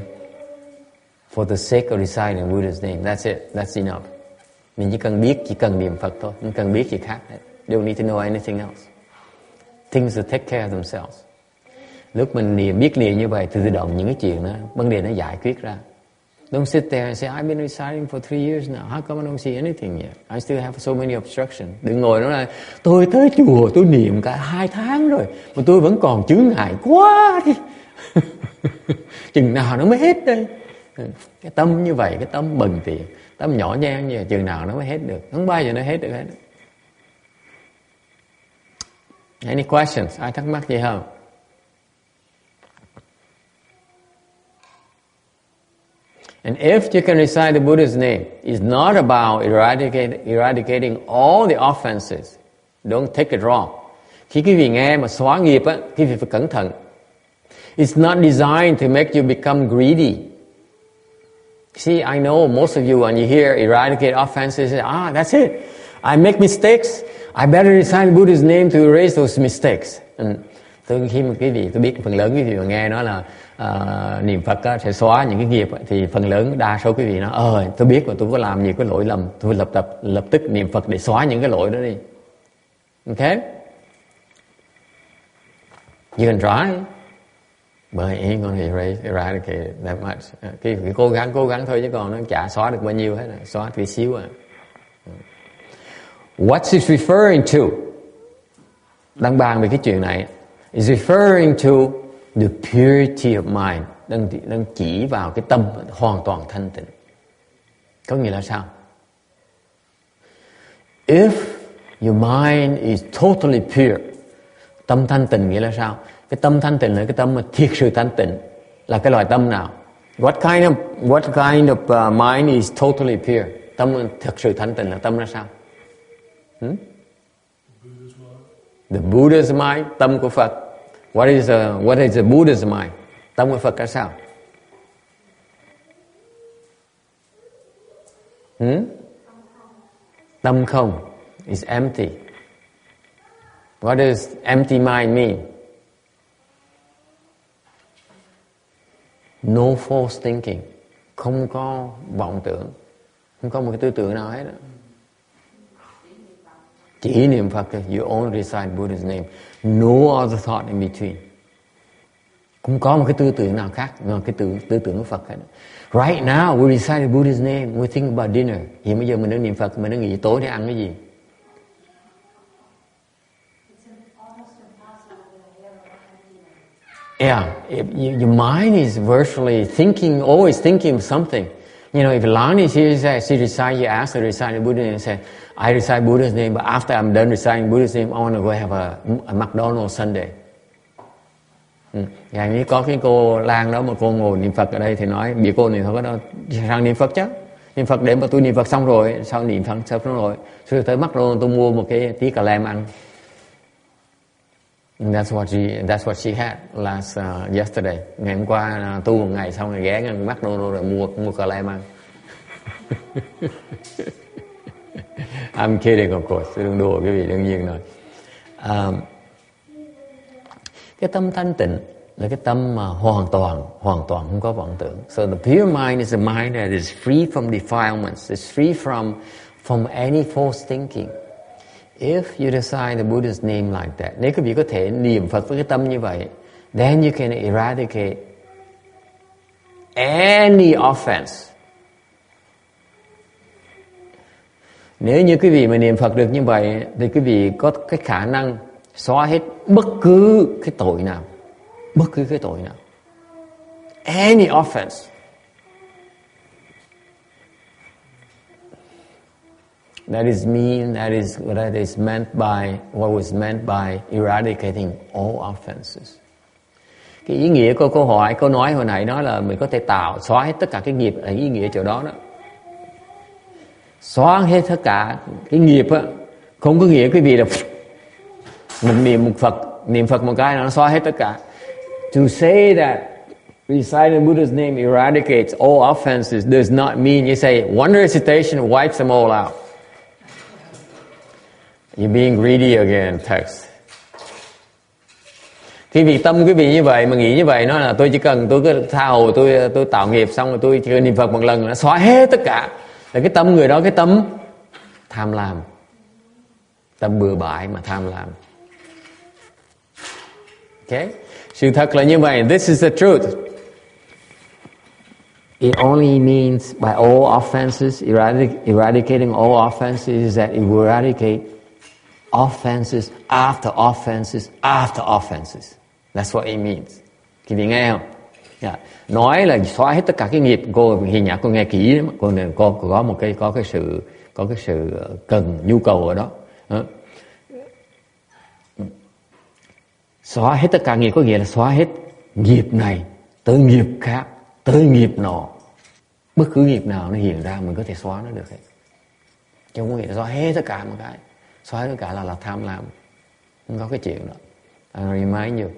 for the sake of reciting Buddha's name. That's it. That's enough. Mình chỉ cần niệm Phật thôi. Không cần biết gì khác hết. You don't need to know anything else. Things will take care of themselves. Lúc mình biết niệm như vậy, tự động những cái chuyện đó, vấn đề nó giải quyết ra. Don't sit there and say, I've been reciting for 3 years now. How come I don't see anything yet? I still have so many obstructions. Đừng ngồi nói là tôi tới chùa tôi niệm cả 2 tháng rồi mà tôi vẫn còn chướng ngại quá đi. Chừng nào nó mới hết đây? Cái tâm như vậy, cái tâm bần tiện, tâm nhỏ nhen như vậy, chừng nào nó mới hết được? Không bao giờ nó hết được hết. Any questions? Ai thắc mắc gì không? And if you can recite the Buddha's name, it's not about eradicating all the offenses. Don't take it wrong. Khi quý vị nghe mà xóa nghiệp á, quý vị phải cẩn thận. It's not designed to make you become greedy. See, I know most of you, when you hear eradicate offenses, say, that's it. I make mistakes. I better recite the Buddha's name to erase those mistakes. Khi mà quý vị, tôi biết phần lớn quý vị mà nghe nói là niệm Phật á, sẽ xóa những cái nghiệp á, thì phần lớn đa số quý vị nói tôi biết mà tôi có làm nhiều cái lỗi lầm, tôi lập tức niệm Phật để xóa những cái lỗi đó đi. Okay? You can try, but it ain't gonna eradicate it that much. Cái cố gắng thôi chứ còn nó chả xóa được bao nhiêu hết, xóa tí xíu à. What's it referring to? Đang bàn về cái chuyện này. It's referring to the purity of mind. Đang chỉ vào cái tâm hoàn toàn thanh tịnh. Có nghĩa là sao? If your mind is totally pure, tâm thanh tịnh nghĩa là sao? Cái tâm thanh tịnh là cái tâm mà thiệt sự thanh tịnh. Là cái loại tâm nào? What kind of mind is totally pure? Tâm thật sự thanh tịnh là tâm là sao? The Buddha's mind, tâm của Phật. What is the Buddha's mind? Tâm của Phật là sao? Tâm không is empty. What does empty mind mean? No false thinking. Không có vọng tưởng. Không có một cái tư tưởng nào hết. Chỉ niệm Phật thôi. You only recite Buddha's name. No other thought in between. Không có một cái tư tưởng nào khác ngoài cái tư tưởng của Phật hết. Right now we recite Buddha's name. We think about dinner. Hiện bây giờ mình đang niệm Phật, mình đang nghĩ tối để ăn cái gì? Yeah, your mind is virtually thinking, always thinking of something. You know, if Lani she recite, you ask her to recite the Buddha's name and say, I recite Buddha's name, but after I'm done reciting Buddha's name, I want to go have a McDonald's Sunday. Ngày như có cái cô Lan đó mà cô ngồi niệm Phật ở đây thì nói, bị cô này thôi có đâu, sang niệm Phật chứ. Niệm Phật để mà tôi niệm Phật xong rồi, sau niệm Phật xong rồi, rồi tới McDonald's tôi mua một cái tí cà lem ăn. That's what she had last yesterday. Ngày hôm qua tu một ngày xong rồi ghé ngang McDonald's rồi mua cà lem ăn. I'm kidding of course. Tôi đừng đùa quý vị đương nhiên rồi. Cái tâm thanh tịnh là cái tâm mà hoàn toàn không có vọng tưởng. So the pure mind is a mind that is free from defilements. It's free from any false thinking. If you recite the Buddha's name like that, nếu quý vị có thể niệm Phật với cái tâm như vậy, then you can eradicate any offense. Nếu như quý vị mà niệm Phật được như vậy, thì quý vị có cái khả năng xóa hết bất cứ cái tội nào. Bất cứ cái tội nào. Any offense. That is meant by, what was meant by eradicating all offenses. Cái ý nghĩa của câu nói hồi nãy nói là mình có thể xóa hết tất cả cái nghiệp, ở ý nghĩa chỗ đó đó. Xóa hết tất cả cái nghiệp á, không có nghĩa quý vị là mình niệm Phật một cái nó xóa hết tất cả. To say that reciting Buddha's name eradicates all offenses does not mean you say one recitation wipes them all out. You're being greedy again, text. Khi vì tâm quý vị như vậy mà nghĩ như vậy, nó là tôi cứ tha hồ tôi tạo nghiệp xong rồi tôi chỉ cần niệm Phật một lần nó xóa hết tất cả. Là cái tâm người đó, cái tâm tham lam, tâm bừa bãi mà tham lam. Okay? Sự thật là như vậy. This is the truth. It only means by all offenses, eradicating all offenses, is that it will eradicate offenses after offenses after offenses. That's what it means. Quý vị nghe không? Yeah. Nói là xóa hết tất cả cái nghiệp. Cô Hiền Nhã cô nghe kỹ lắm. Cô có cái sự cần nhu cầu ở đó. Xóa hết tất cả nghiệp có nghĩa là xóa hết nghiệp này tới nghiệp khác, tới nghiệp nọ. Bất cứ nghiệp nào nó hiện ra mình có thể xóa nó được hết. Chứ không có nghĩa là xóa hết tất cả một cái. Xóa hết tất cả là tham lam. Không có cái chuyện đó. I remind you,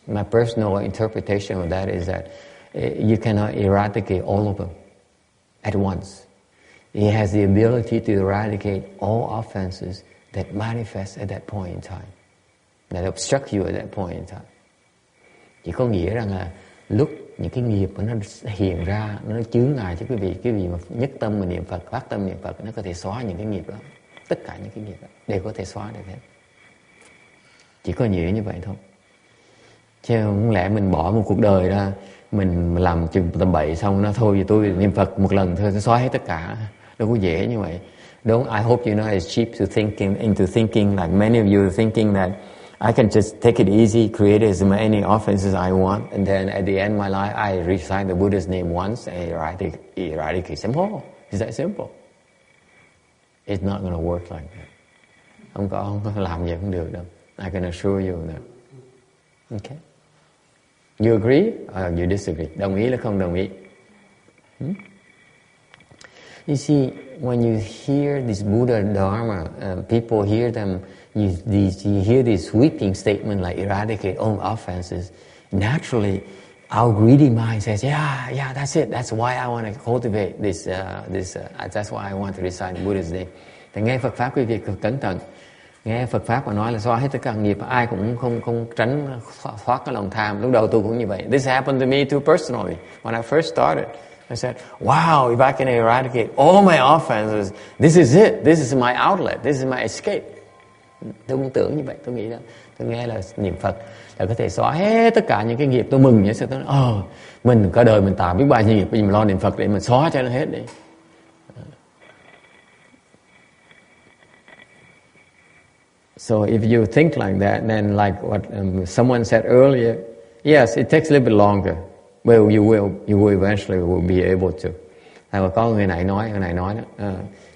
my personal interpretation of that is that you cannot eradicate all of them at once. He has the ability to eradicate all offenses that manifest at that point in time, that obstruct you at that point in time. Chỉ có nghĩa rằng là lúc những cái nghiệp mà nó hiện ra, nó chướng ngại cho quý vị mà nhất tâm mà niệm Phật, phát tâm niệm Phật, nó có thể xóa những cái nghiệp đó. Tất cả những cái nghiệp đó đều có thể xóa được hết. Chỉ có nghĩa như vậy thôi. Chứ không lẽ mình bỏ một cuộc đời ra, mình làm chừng tầm bậy xong nó thôi, tôi niệm Phật một lần thôi, tôi xóa hết tất cả. Đâu có dễ như vậy. I hope you know it's cheap into thinking like many of you are thinking that I can just take it easy, create as many offenses I want, and then at the end of my life, I recite the Buddha's name once and eradicate. Simple. It's that simple. It's not going to work like that. Không có làm vậy không được đâu. I can assure you that. Okay. You agree or you disagree? Đồng ý là không đồng ý? You see, when you hear this Buddha Dharma, people hear them, you hear this sweeping statement like eradicate all offenses. Naturally, our greedy mind says, yeah, that's it. That's why I want to cultivate this. That's why I want to recite the Buddha's name. Thì nghe Phật Pháp quý vị cẩn thận. Nghe Phật Pháp mà nói là xóa hết tất cả nghiệp, ai cũng không tránh thoát cái lòng tham. Lúc đầu tôi cũng như vậy. This happened to me too personally. When I first started, I said, wow, if I can eradicate all my offenses, this is it. This is my outlet. This is my escape. Tôi cũng tưởng như vậy. Tôi nghĩ là tôi nghe là niệm Phật là có thể xóa hết tất cả những cái nghiệp. Tôi mừng nhé. Tôi nói, mình cả đời mình tạo biết bao nhiêu nghiệp, bây giờ mình lo niệm Phật để mình xóa cho nó hết đi. So if you think like that, then like what someone said earlier, yes, it takes a little bit longer, but you will eventually be able to. Hay có người này nói đó,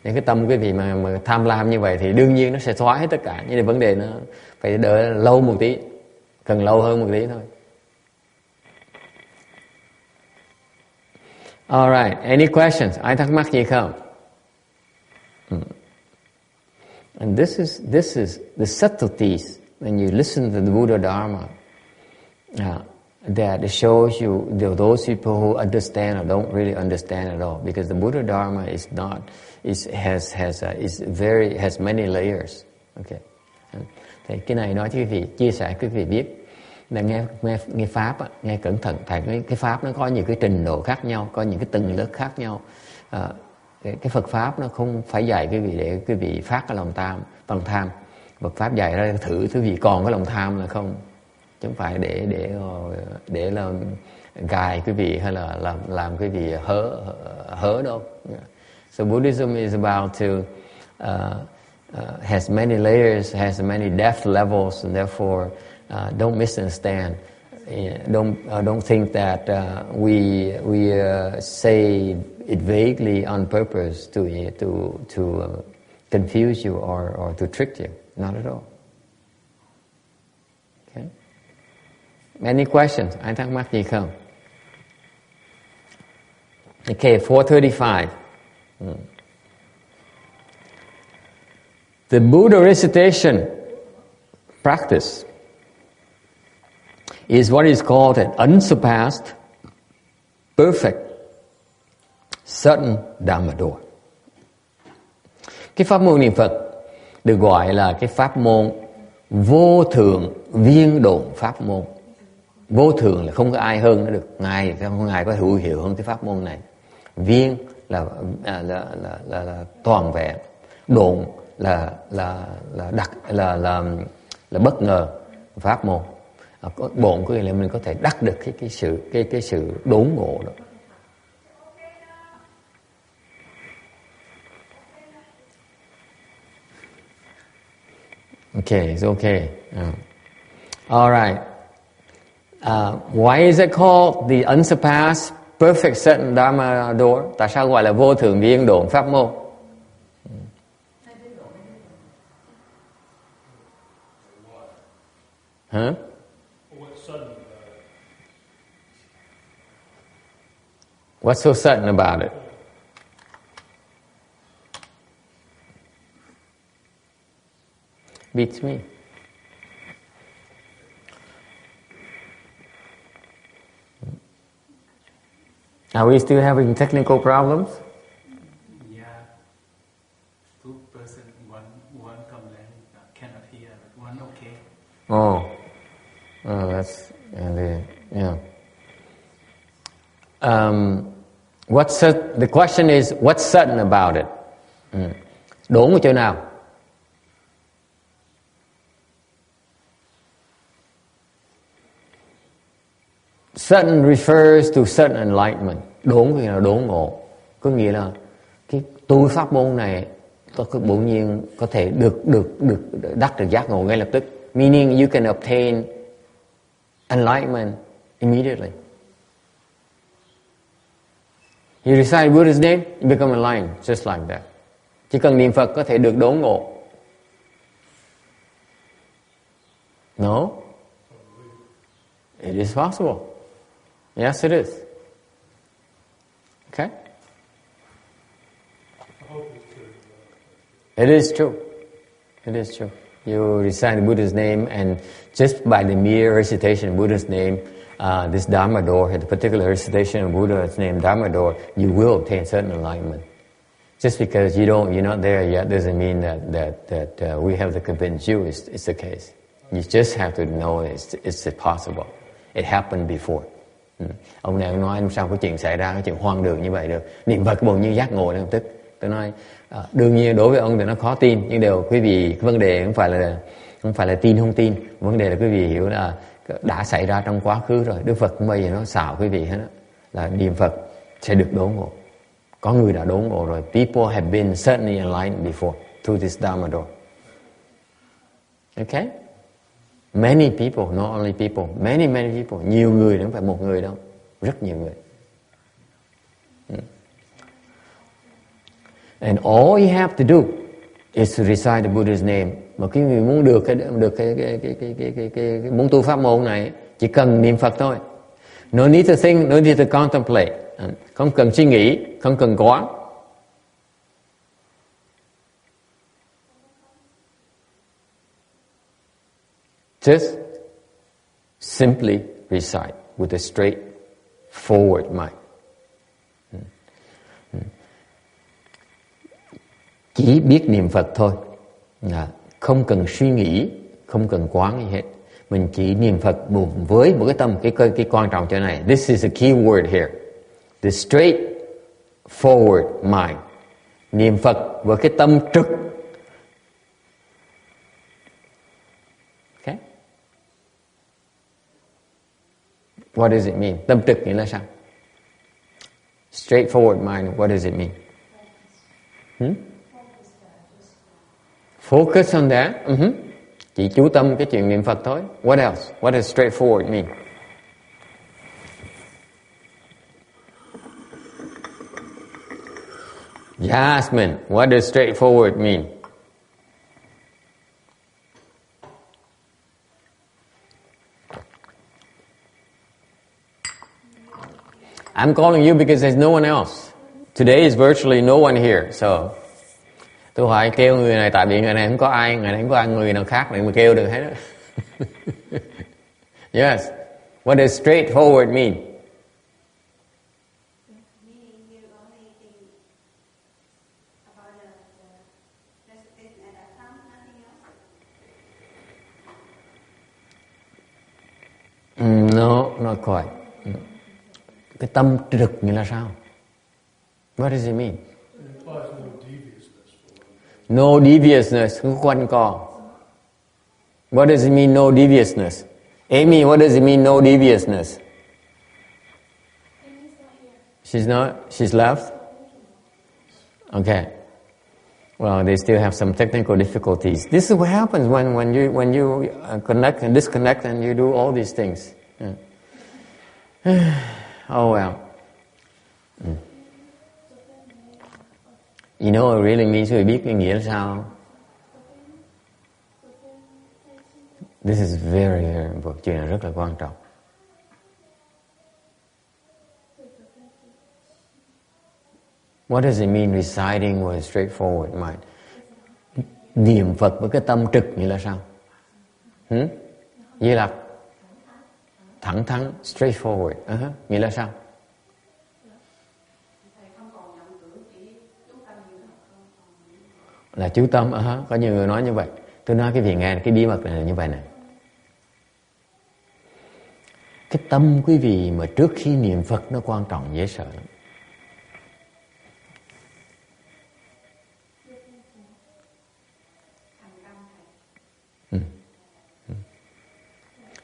những cái tâm quý vị mà tham lam như vậy thì đương nhiên nó sẽ xóa hết tất cả. Nhưng mà vấn đề nó phải đợi lâu một tí, cần lâu hơn một tí thôi. Alright, any questions? Ai thắc mắc gì không? And this is the subtleties when you listen to the Buddha Dharma that it shows you those people who understand or don't really understand at all, because the Buddha Dharma has many layers. Okay. Thì cái này nói cho quý vị, chia sẻ quý vị biết là nghe pháp nghe cẩn thận, tại cái pháp nó có nhiều cái trình độ khác nhau, có những cái tầng lớp khác nhau. Cái Phật Pháp nó không phải dạy quý vị để quý vị phát cái lòng tham. Phật Pháp dạy ra thử quý vị còn cái lòng tham là không, chứ không phải để làm gài quý vị hay là làm quý vị hớ đâu. So Buddhism is about to has many layers, has many depth levels, and therefore don't misunderstand. Don't think that we say it vaguely on purpose to confuse you or to trick you. Not at all. Okay. Any questions? Ai thắc mắc gì không? Okay, 435. The Buddha recitation practice is what is called an unsurpassed, perfect, certain Dhamma door. Cái pháp môn niệm Phật được gọi là cái pháp môn vô thượng viên độn pháp môn. Vô thượng là không có ai hơn nó được. Không ai có hữu hiệu hơn cái pháp môn này. Viên là toàn vẹn. Độn là bất ngờ pháp môn. Bộn có nghĩa là mình có thể đắc được cái sự đốn ngộ đó. Okay, it's okay. All right. Why is it called the unsurpassed perfect sudden Dharma door? Tại sao gọi là vô thượng viên độn pháp môn? Huh? What's so sudden about it? Beats me. Are we still having technical problems? Yeah. Two person, one complain cannot hear, but one okay. Oh, that's yeah. The question is, what's sudden about it? Đốn ở chỗ nào? Sudden refers to sudden enlightenment. Đốn thì là đốn ngộ, có nghĩa là cái tu pháp môn này có bỗng nhiên có thể được đắc được giác ngộ ngay lập tức. Meaning you can obtain enlightenment immediately. You recite Buddha's name, you become enlightened just like that. Chỉ cần niệm Phật có thể được đốn ngộ. No, it is possible. Yes, it is. Okay? It is true. It is true. You recite Buddha's name, and just by the mere recitation of Buddha's name, this Dharma door, the particular recitation of Buddha's name, Dharma door, you will obtain certain enlightenment. Just because you're not there yet doesn't mean that we have to convince you it's the case. You just have to know it's possible. It happened before. Ông này ông nói sao có chuyện xảy ra, cái chuyện hoang đường như vậy được. Niệm Phật bỗng như giác ngộ lập tức. Tôi nói đương nhiên đối với ông thì nó khó tin, nhưng đều quý vị vấn đề không phải là tin không tin, vấn đề là quý vị hiểu là đã xảy ra trong quá khứ rồi. Đức Phật cũng bây giờ nó xạo quý vị hết đó, là niệm Phật sẽ được đốn ngộ. Có người đã đốn ngộ rồi. People have been certainly enlightened before through this Dharma door. Okay? Many people, not only people, many people. Nhiều người, không phải một người đâu, rất nhiều người. And all you have to do is to recite the Buddha's name. Mà cái người muốn được cái muốn tu pháp môn này, chỉ cần niệm Phật thôi. No need to think, no need to contemplate. Không cần suy nghĩ, không cần quán. Just simply recite with a straight forward mind. Chỉ biết niệm Phật thôi, không cần suy nghĩ, không cần quán gì hết. Mình chỉ niệm Phật với một cái tâm, cái quan trọng chỗ này. This is a key word here. The straight forward mind. Niệm Phật với cái tâm trực. Okay? What does it mean? Tâm trực nghĩa là sao? Straight forward mind, what does it mean? Focus on that. Chỉ chú tâm cái chuyện niệm Phật thôi. What else? What does straightforward mean? Jasmine, what does straightforward mean? I'm calling you because there's no one else. Today is virtually no one here, so tôi hỏi kêu người này tại vì người này không có ai, người này không có ai, người nào khác để mà kêu được hết đó. Yes. What does straightforward mean? No, not quite. Cái tâm trực nghĩa là sao? What does it mean? No deviousness, không quanh co. What does it mean, no deviousness? Amy, what does it mean, no deviousness? She's not? She's left? Okay. Well, they still have some technical difficulties. This is what happens when you connect and disconnect and you do all these things. Oh well. You know what it really means? Quý vị biết cái nghĩa là sao? This is very, very important. Chuyện này rất là quan trọng. What does it mean reciting with a straightforward mind? Niệm Phật với cái tâm trực nghĩa là sao? Nghĩa là thẳng thắn, straightforward. Nghĩa là sao? Là chú tâm. Có nhiều người nói như vậy. Tôi nói cái vị nghe cái bí mật này là như vậy này. Cái tâm quý vị mà trước khi niệm Phật nó quan trọng dễ sợ lắm.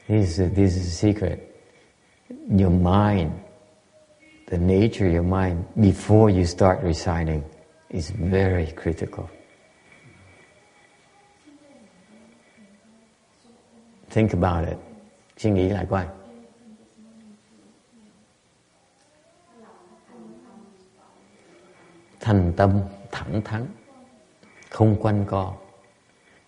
This is a secret. Your mind, the nature of your mind before you start reciting is very critical. Think about it. Suy nghĩ lại coi. Thành tâm thẳng thắn, không quanh co.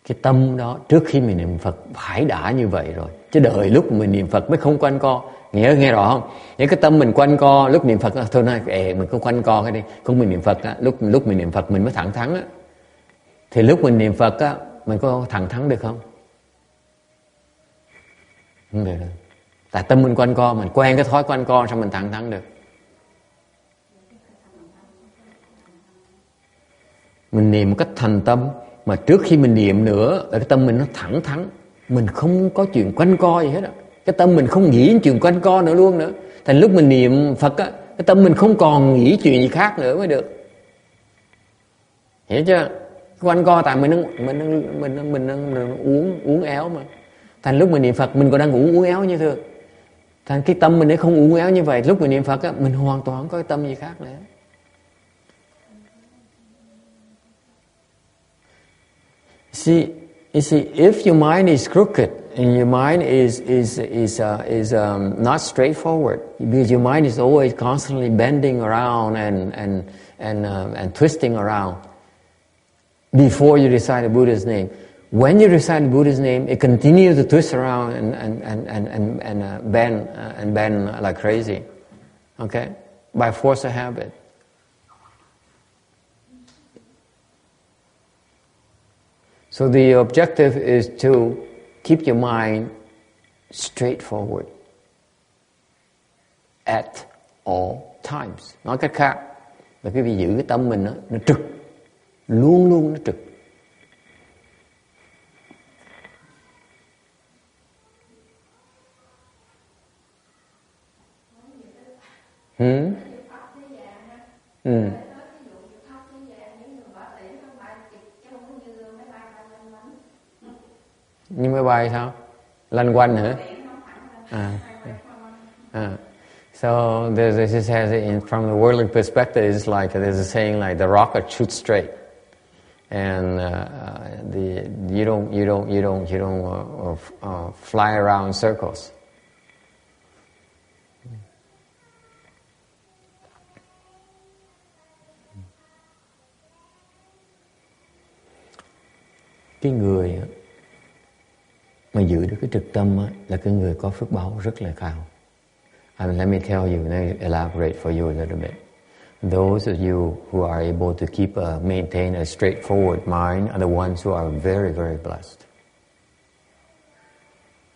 Cái tâm đó trước khi mình niệm Phật phải đã như vậy rồi. Chứ đợi lúc mình niệm Phật mới không quanh co. Nghe rõ không? Những cái tâm mình quanh co lúc niệm Phật thôi nói mình cứ quanh co cái đi. Không mình niệm Phật lúc mình niệm Phật mình mới thẳng thắn á. Thì lúc mình niệm Phật á mình có thẳng thắn được không? Không được đâu. Tại tâm mình quanh co, mình quen cái thói quanh co sao mình thẳng thắn được? Mình niệm một cách thành tâm mà trước khi mình niệm nữa cái tâm mình nó thẳng thắn, mình không có chuyện quanh co gì hết á. Cái tâm mình không nghĩ chuyện quanh co nữa luôn nữa. Thành lúc mình niệm Phật á, cái tâm mình không còn nghĩ chuyện gì khác nữa mới được. Hiểu chưa? Quanh co tại mình đang uống éo mà. Thành lúc mình niệm Phật mình còn đang uống éo như thường. Thành cái tâm mình nó không uống éo như vậy. Lúc mình niệm Phật á, mình hoàn toàn không có cái tâm gì khác nữa. You see, if your mind is crooked and your mind is not straightforward, because your mind is always constantly bending around and twisting around before you recite the Buddha's name. When you recite the Buddha's name, it continues to twist around and bend like crazy. Okay, by force of habit. So the objective is to keep your mind straightforward at all times. Nói cách khác là quý vị giữ cái tâm mình nó trực, luôn luôn nó trực. Nhưng máy bay sao? Lăn quanh hả? So this says from the worldly perspective, it's like there's a saying like the rocket shoots straight, and you don't fly around in circles. Cái người mà giữ được cái trực tâm á, là cái người có phước báo rất là cao. Let me tell you, let me elaborate for you a little bit. Those of you who are able to maintain a straightforward mind are the ones who are very, very blessed.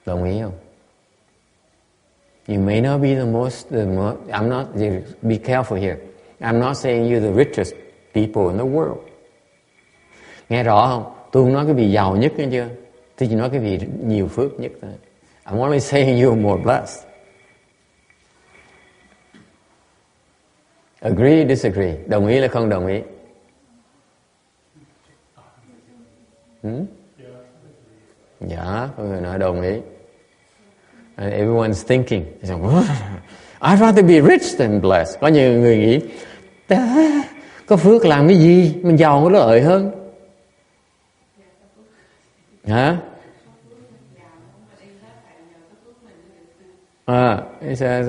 Đồng ý không? You may not be the most, I'm not, be careful here. I'm not saying you're the richest people in the world. Nghe rõ không? Tôi không nói cái vị giàu nhất nghe chưa? Tôi chỉ nói cái vị nhiều phước nhất thôi. I'm only saying you're more blessed. Agree, disagree? Đồng ý là không đồng ý? Dạ, có người nói đồng ý. And everyone's thinking, I'd rather be rich than blessed. Có nhiều người nghĩ, có phước làm cái gì? Mình giàu có lợi hơn. Hả? He says,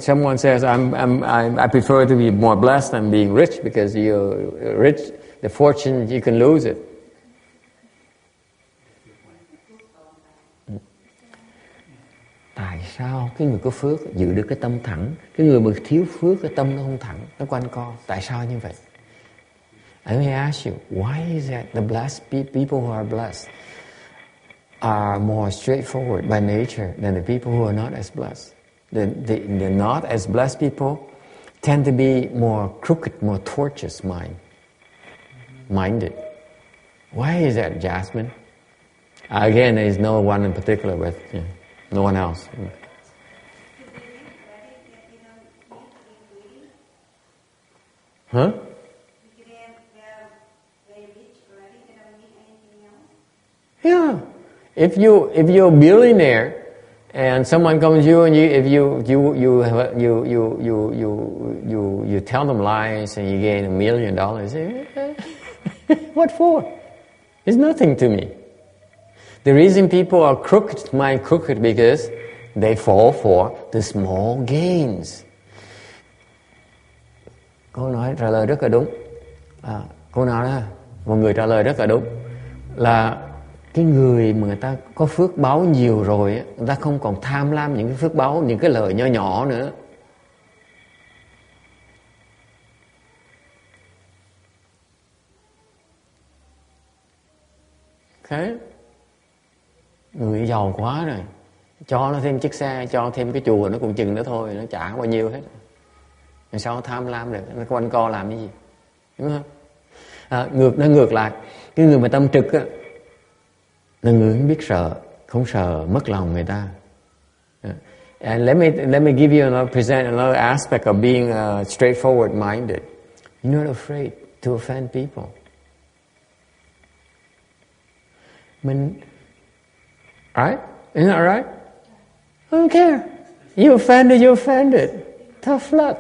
someone says, I prefer to be more blessed than being rich because you're rich, the fortune, you can lose it. Tại sao cái người có phước giữ được cái tâm thẳng, cái người mà thiếu phước cái tâm nó không thẳng, nó quanh co? Tại sao như vậy? I may ask you, why is that the blessed people who are blessed are more straightforward by nature than the people who are not as blessed? The not as blessed people tend to be more crooked, more tortuous minded. Why is that, Jasmine? Again, there is no one in particular, but no one else. Huh? Yeah. If you're a billionaire and someone comes to you and you tell them lies and you gain $1 million, what for? It's nothing to me. The reason people are crooked because they fall for the small gains. Câu nói trả lời rất là đúng. Câu nào đó, một người trả lời rất là đúng, là cái người mà người ta có phước báo nhiều rồi, người ta không còn tham lam những cái phước báo, những cái lợi nhỏ nhỏ nữa. Okay. Người giàu quá rồi, cho nó thêm chiếc xe, cho thêm cái chùa, nó cũng chừng nữa thôi, nó trả bao nhiêu hết. Làm sao nó tham lam được, nó quanh co làm cái gì, đúng không? Nó ngược lại, cái người mà tâm trực á, là người không biết sợ, không sợ mất lòng người ta. And let me give you present another aspect of being straightforward minded. You're not afraid to offend people. Right? Isn't that right? I don't care. You offended. Tough luck.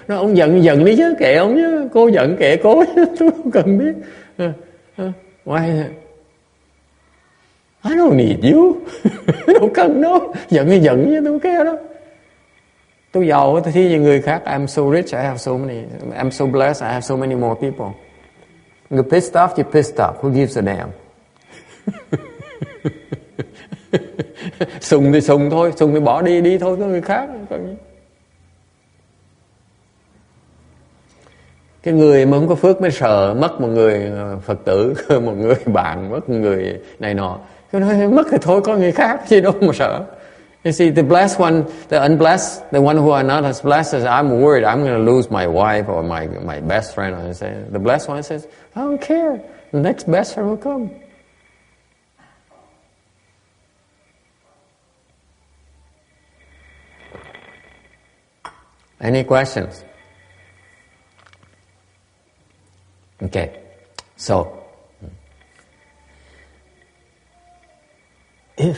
Nó ông giận đi chứ, kệ ông chứ. Cô giận kệ cô chứ, tôi không cần biết. Why? I don't need you. Đâu cần đâu. Giận thì giận chứ, tôi không care đâu. Tôi giàu, tôi thi như người khác. I'm so rich, I have so many. I'm so blessed, I have so many more people. You're pissed off, you're pissed off. Who gives a damn? Sùng thì sùng thôi, sùng thì bỏ đi thôi, có người khác. Cái người mà không có phước mới sợ mất một người Phật tử, một người bạn, mất một người này nọ. Cái nói mất thì thôi, có người khác chứ đâu mà sợ. You see, the blessed one, the unblessed, the one who are not as blessed says, I'm worried I'm going to lose my wife or my best friend. And say, the blessed one says, I don't care. The next best friend will come. Any questions? Okay, so if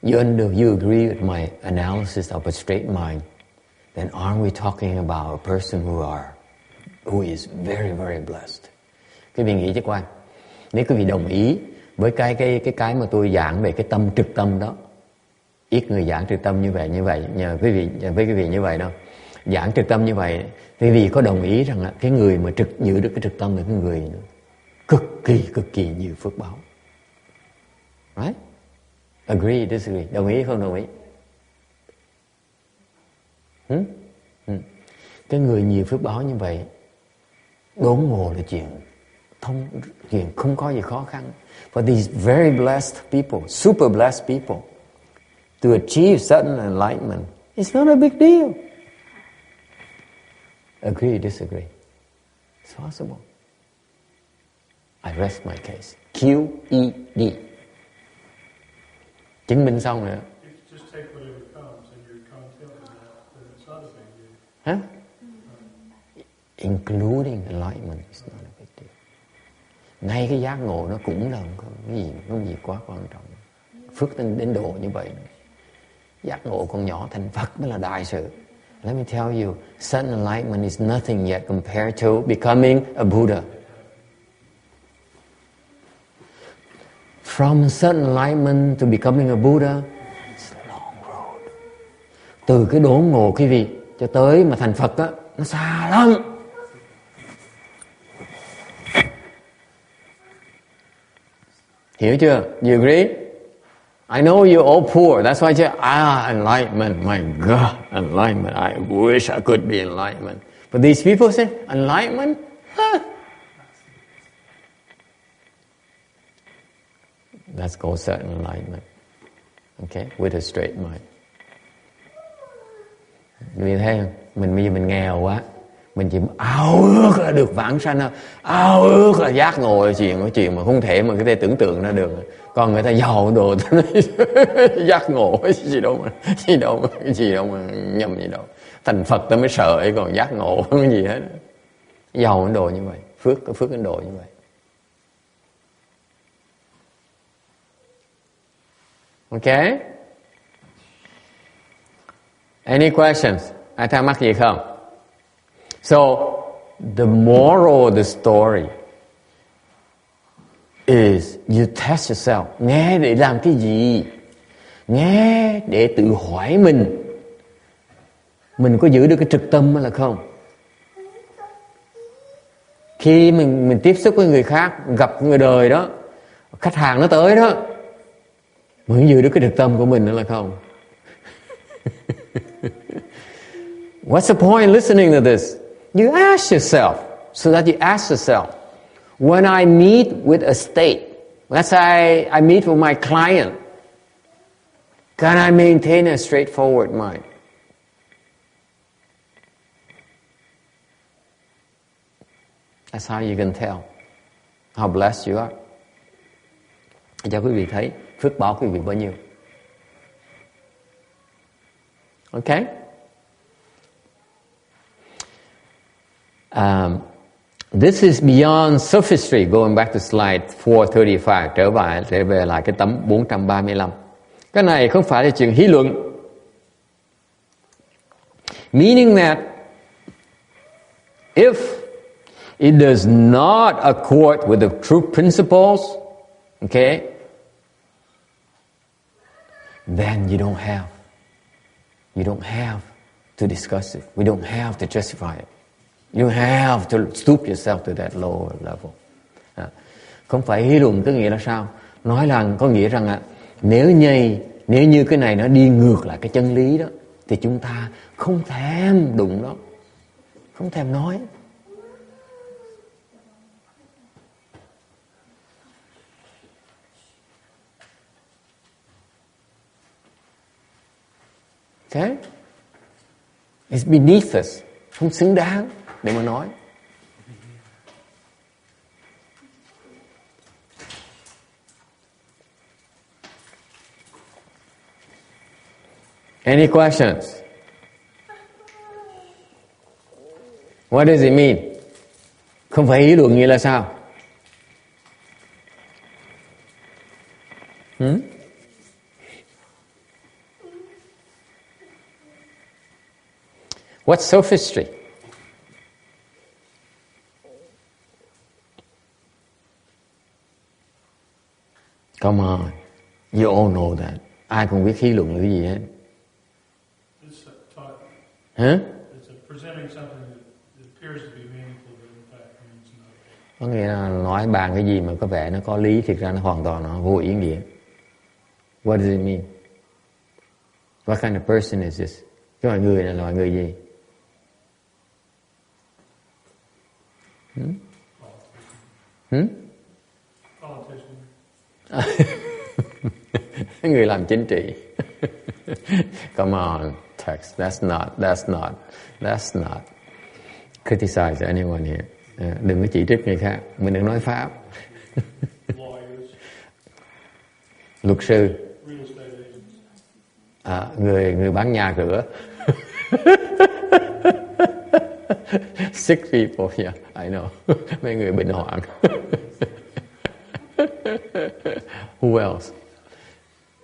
you agree with my analysis of a straight mind, then aren't we talking about a person who is very, very blessed? Quý vị nghĩ chứ quan, nếu quý vị đồng ý với cái mà tôi giảng về cái tâm trực tâm đó, ít người giảng trực tâm như vậy, nhờ quý vị như vậy đâu. Giảng trực tâm như vậy, quý vị có đồng ý rằng là cái người mà giữ được cái trực tâm là cái người cực kỳ nhiều phước báo. Right? Agree, disagree, đồng ý không đồng ý? Cái người nhiều phước báo như vậy, đốn ngộ là chuyện không có gì khó khăn. For these very blessed people, super blessed people, to achieve certain enlightenment, it's not a big deal. Agree, disagree. It's possible. I rest my case. QED. Chứng minh xong nữa. Just take whatever comes and you're content with that, then it's not a big deal. Huh? Including enlightenment is not a big deal. Ngay cái giác ngộ nó cũng là cái gì quá quan trọng. Phước đến độ như vậy. Giác ngộ con nhỏ thành Phật mới là đại sự. Let me tell you, sudden enlightenment is nothing yet compared to becoming a Buddha. From certain enlightenment to becoming a Buddha, it's a long road. Từ cái đốn ngộ quý vị cho tới mà thành Phật á, nó xa lắm. Hiểu chưa? You agree? I know you're all poor. That's why you say, enlightenment. My God, enlightenment. I wish I could be enlightenment. But these people say, enlightenment? Huh? That's called certain enlightenment. Okay? With a straight mind. Vì thấy không? Mình bây giờ mình nghèo quá. Mình chỉ ao ước là được vãng sanh thôi. Ao ước là giác ngộ là chuyện mà không thể mà cái thể tưởng tượng ra được. Còn người ta giàu đồ giác ngộ cái gì đâu mà nhầm gì đâu. Thành Phật ta mới sợ ấy, còn giác ngộ không có gì hết. Giàu Ấn Độ như vậy, phước Ấn Độ như vậy. Okay? Any questions? Ai thắc mắc gì không? So, the moral of the story is you test yourself. Nghe để làm cái gì? Nghe để tự hỏi mình có giữ được cái trực tâm hay là không? Khi mình tiếp xúc với người khác, gặp người đời đó, khách hàng nó tới đó, mình giữ được cái trực tâm của mình nữa là không? What's the point in listening to this? You ask yourself, so that you ask yourself, when I meet with a state, let's say I meet with my client, can I maintain a straightforward mind? That's how you can tell how blessed you are. Cho quý vị thấy phước báo quý vị bao nhiêu. Okay? This is beyond sophistry. Going back to slide 435. Trở về lại cái tấm 435. Cái này không phải là chuyện hí luận. Meaning that if it does not accord with the true principles, okay, then you don't have to discuss it. We don't have to justify it. You have to stoop yourself to that lower level. Không phải hí luận có nghĩa là sao? Nói là có nghĩa rằng nếu như cái này nó đi ngược lại cái chân lý đó, thì chúng ta không thèm đụng nó, không thèm nói. Okay? It's beneath us. Không xứng đáng để mà nói. Any questions? What does it mean? Không phải ý luận nghĩa là sao? What's sophistry? Come on, you all know that. Ai cũng biết hí luận là cái gì hết. It's taught. Huh? It's presenting something that appears to be meaningful, but in fact means nothing. Có nghĩa là nói bàn cái gì mà có vẻ nó có lý, thực ra nó hoàn toàn nó vô ý nghĩa. What does it mean? What kind of person is this? Cái loại người này là loại người gì? Người làm chính trị. Come on, text. That's not criticize anyone here. Đừng có chỉ trích người khác. Mình đừng nói pháp. Luật sư. Người bán nhà cửa. Sick people, yeah, I know. Mấy người bệnh hoạn. Who else?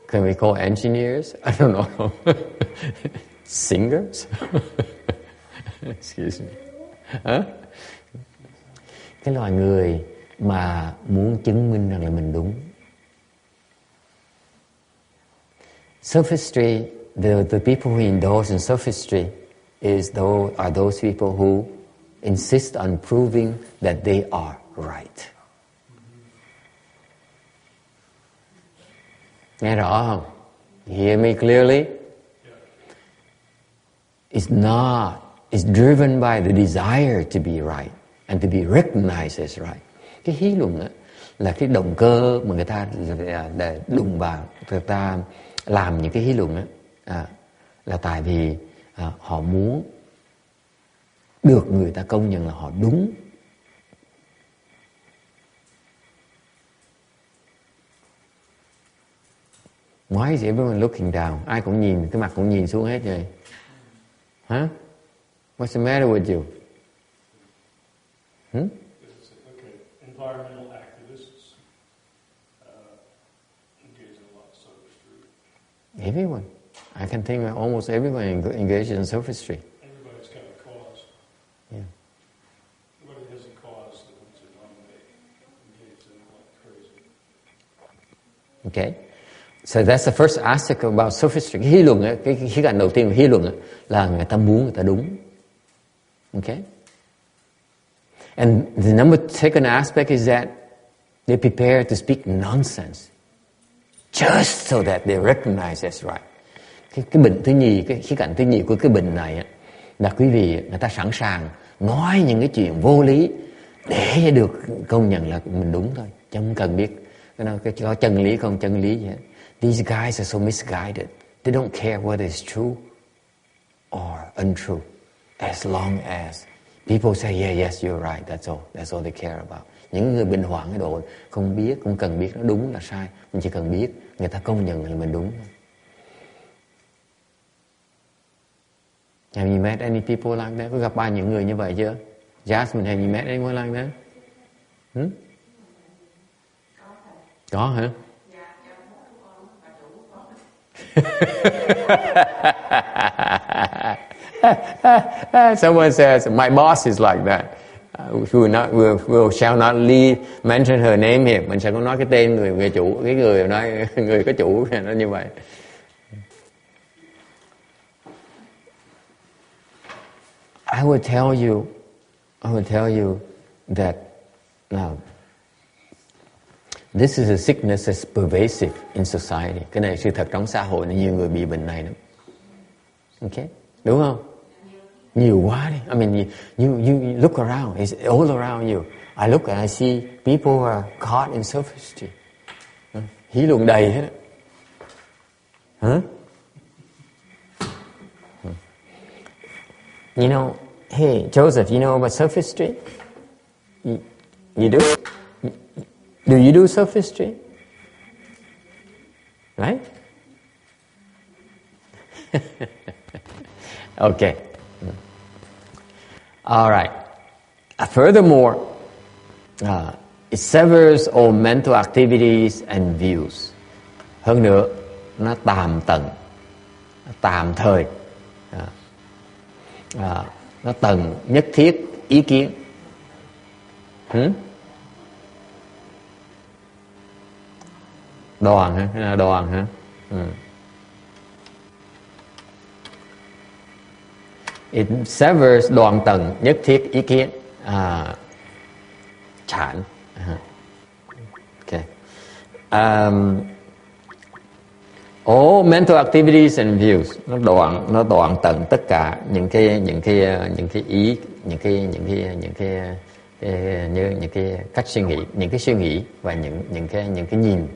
Can we call engineers? I don't know. Singers? Excuse me. Huh? Cái loài người mà muốn chứng minh rằng là mình đúng. Sophistry, the people who indulge in sophistry are those people who insist on proving that they are right. Nghe rõ không? You hear me clearly? It's driven by the desire to be right and to be recognized as right. Cái hí luận á, là cái động cơ mà người ta để đụng vào, người ta làm những cái hí luận á, là tại vì họ muốn được người ta công nhận là họ đúng. Why is everyone looking down? Ai cũng nhìn, cái mặt cũng nhìn xuống hết rồi. Huh? What's the matter with you? Okay, environmental activists engage in a lot of sophistry. Everyone. I can think of almost everyone engaged in sophistry. Everybody's got a cause. Yeah. Everybody has a cause that wants to dominate, engage in like crazy. Okay. So that's the first aspect about sophistry. Cái hí luận, cái khía cạnh đầu tiên của hí luận là người ta muốn người ta đúng. Okay. And the second aspect is that they prepare to speak nonsense just so that they recognize as right. Cái bệnh thứ nhì, cái khía cạnh thứ nhì của cái bệnh này là quý vị, người ta sẵn sàng nói những cái chuyện vô lý để được công nhận là mình đúng thôi, chứ không cần biết có chân lý không chân lý gì hết. These guys are so misguided. They don't care whether it's true or untrue, as long as people say yeah, yes, you're right. That's all they care about. Những người bình hoạn cái độ không biết, không cần biết nó đúng là sai, mình chỉ cần biết người ta công nhận là mình đúng thôi. Have you met any people like that? Có gặp ai những người như vậy chưa? Jasmine, have you met anyone like that? Có hả? Someone says my boss is like that. We shall not mention her name here. Mình sẽ không nói cái tên người chủ, cái người nói người có chủ nó như vậy. I would tell you that now this is a sickness that's pervasive in society. Cái này sự thật trong xã hội này, nhiều người bị bệnh này lắm. Okay, đúng không? Nhiều quá đi. I mean, you look around, it's all around you. I look and I see people who are caught in sophistry. Hí luận đầy hết. Huh? You know, hey, Joseph, you know about sophistry? You do? Do you do sophistry? Right? Okay. All right. Furthermore, it severs all mental activities and views. Hơn nữa, nó tạm tận, tạm thời. Nó tận nhất thiết ý kiến. Đoàn hả? Hay là đoàn hả? It severs đoạn tận nhất thiết ý kiến. Chán. Okay. All mental activities and views, nó đoạn tận tất cả những cái ý, những cái cách suy nghĩ, những cái suy nghĩ và những cái nhìn.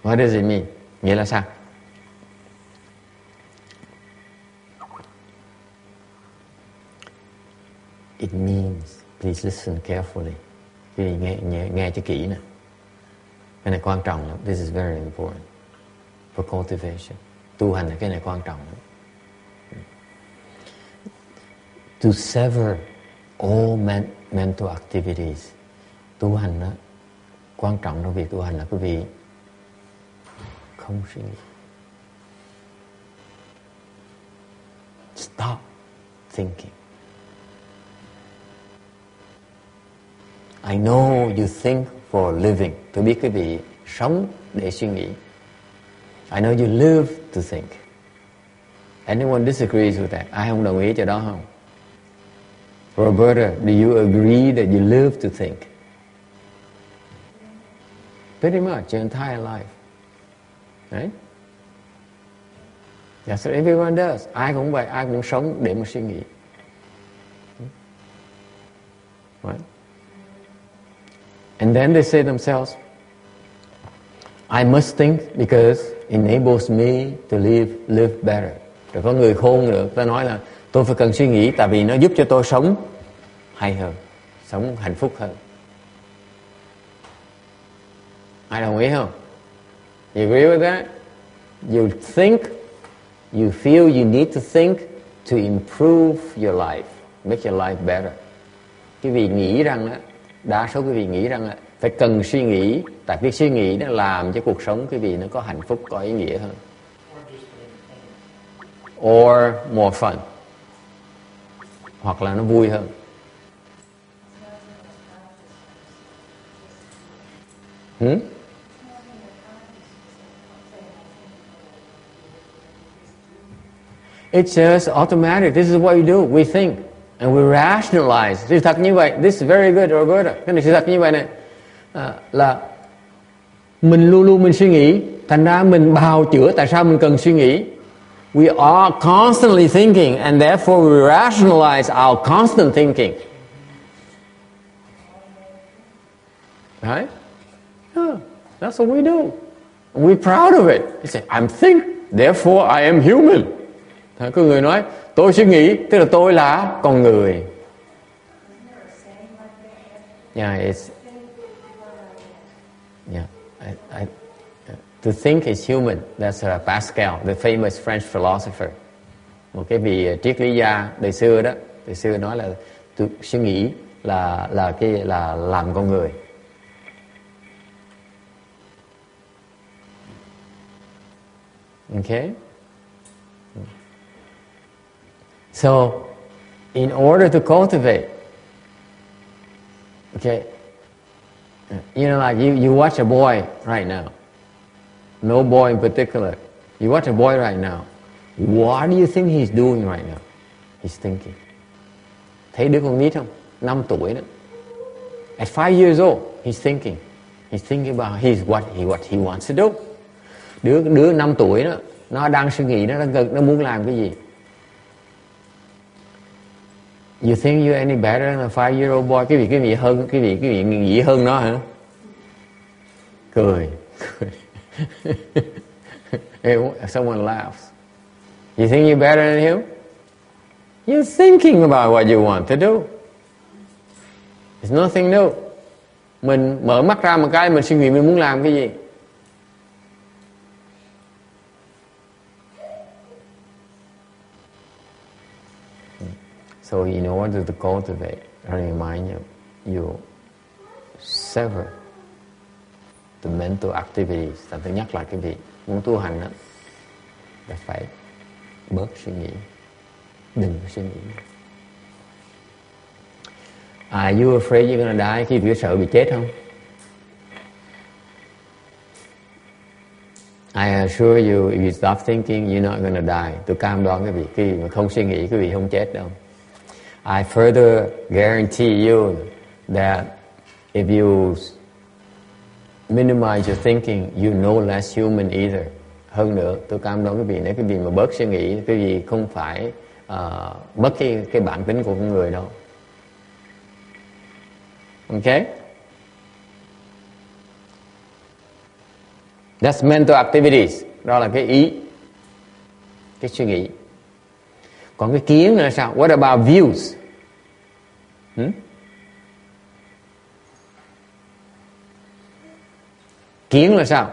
What does it mean? Nghĩa là sao? It means, please listen carefully. Quý vị nghe cho kỹ nè. Cái này quan trọng lắm. This is very important for cultivation. Tu hành là cái này quan trọng lắm. To sever all mental activities. Tu hành đó, quan trọng trong việc tu hành là quý vị không suy nghĩ. Stop thinking. I know you think for a living. Tôi biết quý vị sống để suy nghĩ. I know you live to think. Anyone disagrees with that? Ai không đồng ý cho đó không? Roberta, do you agree that you live to think? Pretty much your entire life. Right? That's what everyone does. Ai cũng vậy, ai cũng sống để mà suy nghĩ. Right? And then they say themselves, I must think because it enables me to live better. Rồi có người khôn nữa, ta nói là tôi phải cần suy nghĩ tại vì nó giúp cho tôi sống hay hơn, sống hạnh phúc hơn. Ai đồng ý không? You agree with that? You think, you feel you need to think to improve your life, make your life better. Cái vị nghĩ rằng á, đa số quý vị nghĩ rằng á, phải cần suy nghĩ, tại cái suy nghĩ nó làm cho cuộc sống quý vị nó có hạnh phúc, có ý nghĩa hơn. Or more fun. Hoặc là nó vui hơn. It's just automatic. This is what we do. We think and we rationalize. Sự thật như vậy. This is very good, Roberta. Cái này sự thật như vậy này. Là mình luôn luôn mình suy nghĩ. Thành ra mình bào chữa tại sao mình cần suy nghĩ. We are constantly thinking and therefore we rationalize our constant thinking. Right? Yeah, that's what we do. We're proud of it. You say, I'm think, therefore I am human. Có người nói, tôi suy nghĩ, tức là tôi là con người. Yeah, it's... Yeah, to think is human. That's Pascal, the famous French philosopher. Một cái vị triết lý gia đời xưa đó. Đời xưa nói là suy nghĩ là làm con người. Okay? So, in order to cultivate, okay, you know, like you watch a boy right now. No boy in particular. You watch a boy right now. What do you think he's doing right now? He's thinking. Thấy đứa con nít không? 5 tuổi đó. At 5 years old, he's thinking. He's thinking about what he wants to do. Đứa 5 tuổi đó, nó đang suy nghĩ, nó muốn làm cái gì. You think you're any better than a 5-year-old boy? Cái vị nghĩ hơn nó hả? Cười. Someone laughs. You think you're better than him? You're thinking about what you want to do. It's nothing new. Mình mở mắt ra một cái, mình suy nghĩ mình muốn làm cái gì. So in order to cultivate, I remind you sever the mental activities. Tôi nhắc lại cái việc muốn tu hành đó, là phải bớt suy nghĩ, đừng suy nghĩ. Are you afraid you're gonna die? Khi bị sợ bị chết không? I assure you, if you stop thinking, you're not gonna die. Tôi cam đoan cái việc khi mà không suy nghĩ, quý vị không chết đâu. I further guarantee you that if you minimize your thinking, you're no less human either. Hơn nữa, tôi cam đoan quý vị, nếu quý vị mà bớt suy nghĩ, quý vị không phải mất cái bản tính của con người đâu. Okay? That's mental activities. Đó là cái ý, cái suy nghĩ. Còn cái kiến là sao? What about views? Kiến là sao?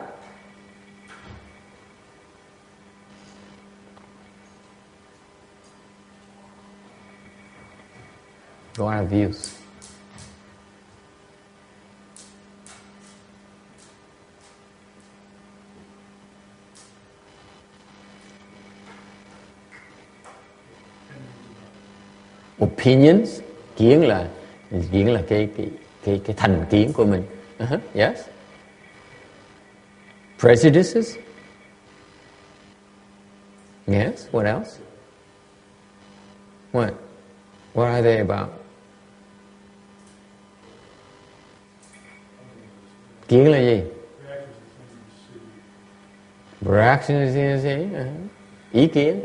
What are views? Opinions, kiến là cái thành kiến của mình. Yes. Prejudices, Yes, what else? What? What are they about? Kiến là gì? Reaction is thing you see. Ý kiến.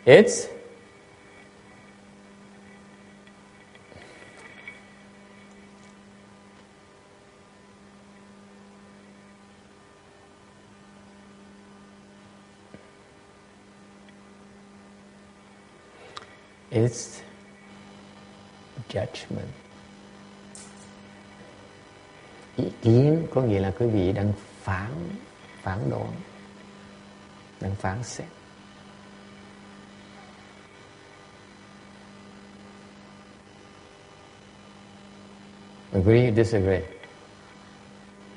It's judgment. Ý kiến có nghĩa là quý vị đang phán đoán, đang phán xét. Agree or disagree?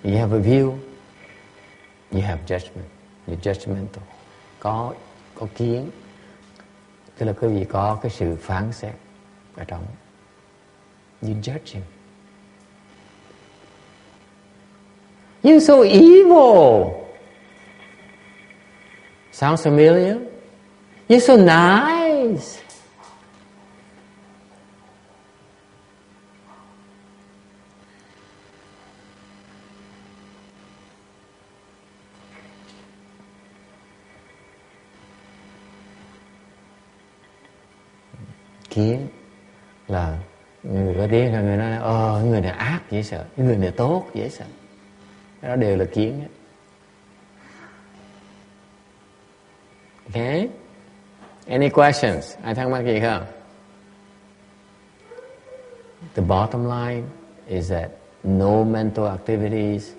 You have a view, you have judgment. You're judgmental. Có kiến, tức là quý vị có cái sự phán xét ở trong. You judge him. You're so evil. Sounds familiar? You're so nice. Kiến là người có tiếng là người nói người này ác dễ sợ, người này tốt dễ sợ. Đó đều là kiến. Okay? Any questions? Ai thắc mắc gì không? The bottom line is that no mental activities,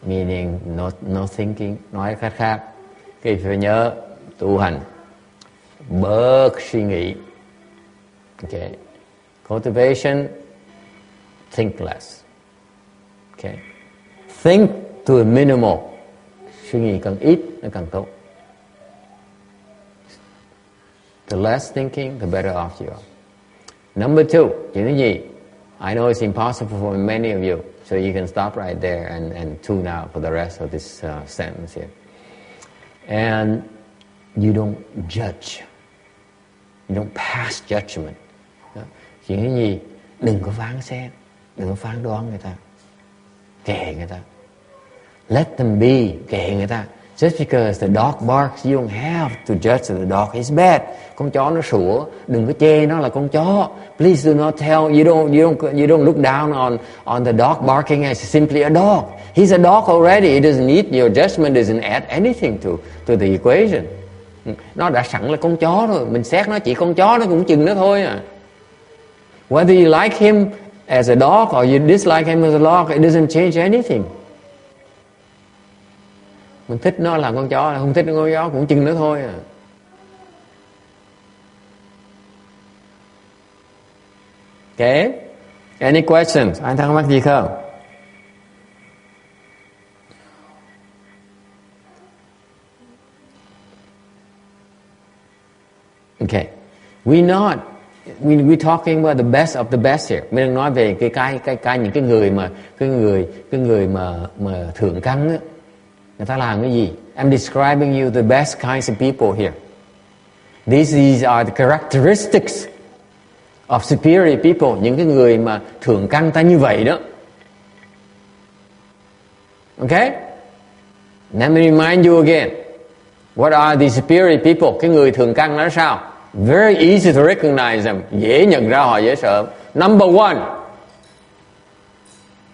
meaning no thinking. Nói cách khác, cái phải nhớ tu hành, bớt suy nghĩ. Okay. Cultivation, think less. Okay. Think to a minimal. Suy nghĩ càng ít nó càng tốt. The less thinking, the better off you are. Number 2, chuyện thứ gì? I know it's impossible for many of you, so you can stop right there and tune out for the rest of this sentence here. And you don't judge. You don't pass judgment. Chuyện thứ gì? Đừng có phán xét, đừng có phán đoán người ta. Kệ người ta. Let them be, kệ người ta. Just because the dog barks, you don't have to judge the dog is bad. Con chó nó sủa, đừng có chê nó là con chó. Please do not tell, you don't look down on the dog barking as simply a dog. He's a dog already. It doesn't need your judgment, doesn't add anything to the equation. Nó đã sẵn là con chó rồi, mình xét nó chỉ con chó nó cũng chừng nó thôi à. Whether you like him as a dog or you dislike him as a dog, it doesn't change anything. Mình thích nó là con chó, không thích nó con chó cũng chừng nó thôi à. Okay? Any questions? Anh thắc mắc gì không? Okay. We're talking about the best of the best here. Mình đang nói về cái những cái người mà thượng căn á. Người ta làm cái gì? I'm describing you the best kinds of people here. These are the characteristics of superior people. Những cái người mà thượng căn ta như vậy đó. Okay? Let me remind you again. What are the superior people? Cái người thượng căn nó sao? Very easy to recognize them. Dễ nhận ra họ, dễ sợ. Number 1.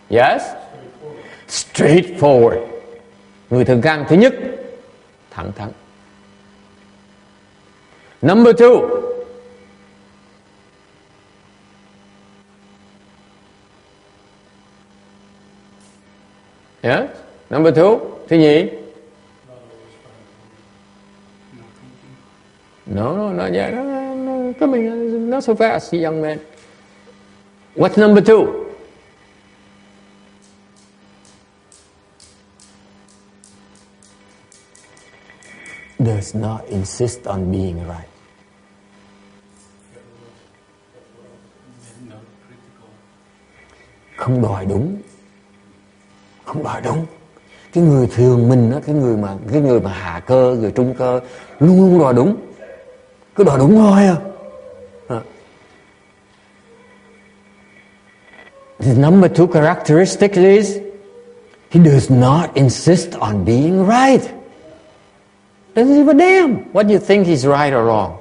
Yes? Straightforward. Người thượng căn thứ nhất, thẳng thắn. Number 2. Yes? Number 2. Thứ nhì. No, not yet. No, coming, not so fast, young man. What's number 2? Does not insist on being right. Không đòi đúng. Không đòi đúng. Cái người thường mình á, cái người mà hạ cơ, người trung cơ luôn luôn đòi đúng, cứ đòi đúng thôi à. The number 2 characteristic is he does not insist on being right. Doesn't give a damn what you think he's right or wrong.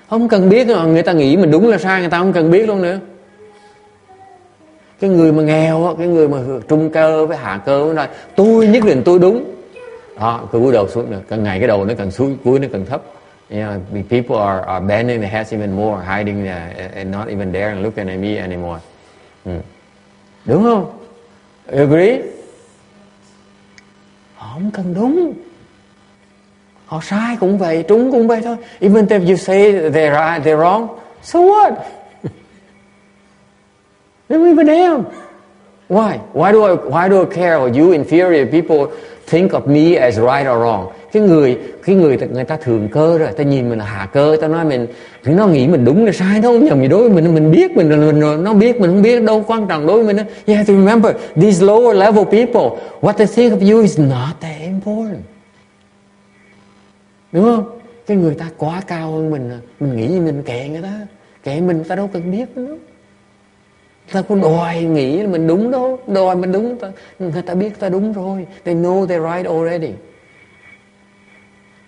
Không cần biết, người ta nghĩ mình đúng là sai, người ta không cần biết luôn nữa. Cái người mà nghèo, cái người mà trung cơ với hạ cơ với nói tôi nhất định tôi đúng. Đó, cứ cúi đầu xuống nữa, càng ngày cái đầu nó càng xuống, cúi nó càng thấp. People are bending their heads even more, hiding and not even daring looking at me anymore. Đúng không? You agree? Họ không cần đúng. Họ sai cũng vậy, trúng cũng vậy thôi. Even if you say they're right, they're wrong, so what? Don't even damn. Why? Why do I care? Or you inferior people think of me as right or wrong? Cái người người ta thường cơ rồi, ta nhìn mình là hạ cơ, ta nói mình, nó nghĩ mình đúng là sai, nó không nhầm gì đối với mình biết mình nó biết mình không biết đâu quan trọng đối với mình. You have to remember these lower level people, what they think of you is not that important. Đúng không? Cái người ta quá cao hơn mình nghĩ như mình kệ người ta, kệ mình, ta đâu cần biết nữa. Ta có đòi nghĩ mình đúng đâu, đòi mình đúng, người ta biết ta đúng rồi. They know they're right already.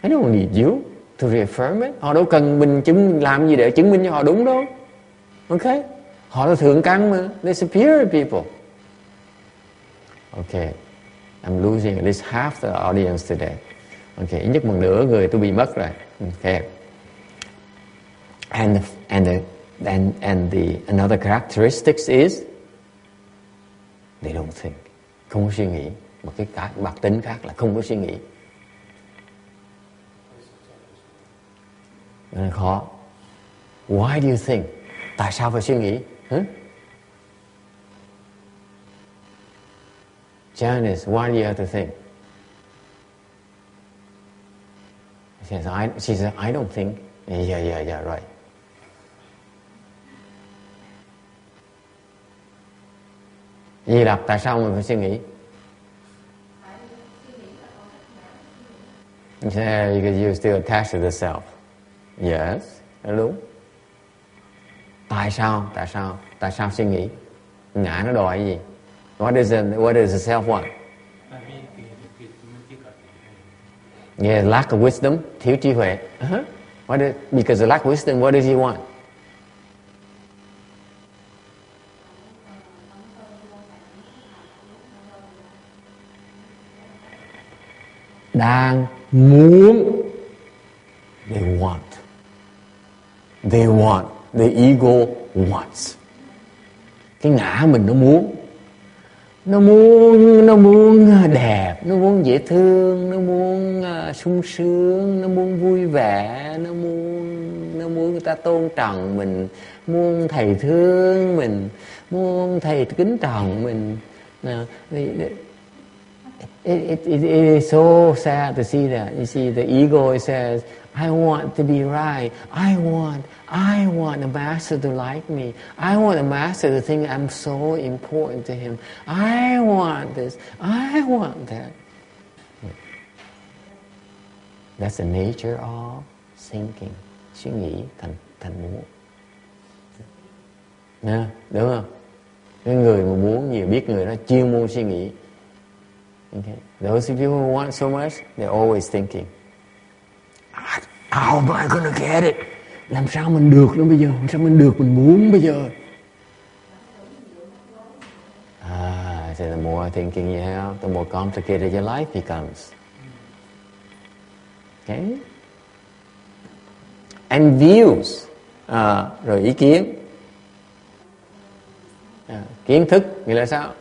I don't need you to reaffirm it. Họ đâu cần mình làm gì để chứng minh cho họ đúng đâu. Okay? Họ là thượng căn mà. They're superior people. Okay. I'm losing at least half the audience today. Okay, ít nhất một nửa người tôi bị mất rồi. Okay. And the another characteristics is they don't think. Không có suy nghĩ. Một cái đặc tính khác là không có suy nghĩ. Nó khó. Why do you think? Tại sao phải suy nghĩ? Janice, why do you have to think? She says, I don't think. Yeah, right. Di Lặc, tại sao mình phải suy nghĩ? Yeah, because you're still attached to the self. Yes, đúng. Tại sao suy nghĩ? Ngã nó đòi cái gì? What does the self want? Yeah, lack of wisdom, thiếu trí huệ. Because of lack of wisdom, what does he want? Đang muốn. They want. The ego wants. Cái ngã mình nó muốn đẹp, nó muốn dễ thương, nó muốn sung sướng, nó muốn vui vẻ, nó muốn người ta tôn trọng mình, muốn thầy thương mình, muốn thầy kính trọng mình. It is so sad to see that. You see, the ego says, I want to be right. I want the master to like me. I want the master to think I'm so important to him. I want this. I want that. That's the nature of thinking. Suy nghĩ thành muốn. Nè, đúng không? Cái người mà muốn nhiều, biết người đó chuyên môn suy nghĩ. Okay. Those of you who want so much, they're always thinking, how am I gonna get it? Làm sao mình được nó bây giờ? Làm sao mình được mình muốn bây giờ? So the more thinking you have, the more complicated your life becomes. Okay? And views, rồi ý kiến, kiến thức nghĩa là sao?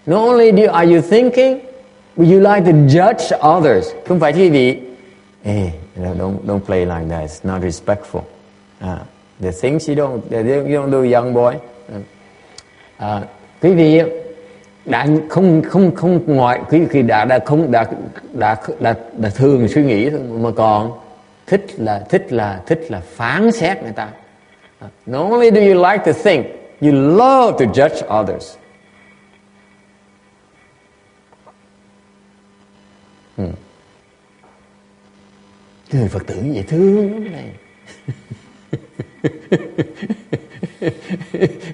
Not only are you thinking, but you like to judge others. Không phải quý vị, don't play like that. It's not respectful. The things you don't do, young boy. Quý vị đã không ngoại, quý vị đã thường suy nghĩ thôi, mà còn thích là phán xét người ta. Not only do you like to think, you love to judge others. Người Phật tử dễ thương lắm này.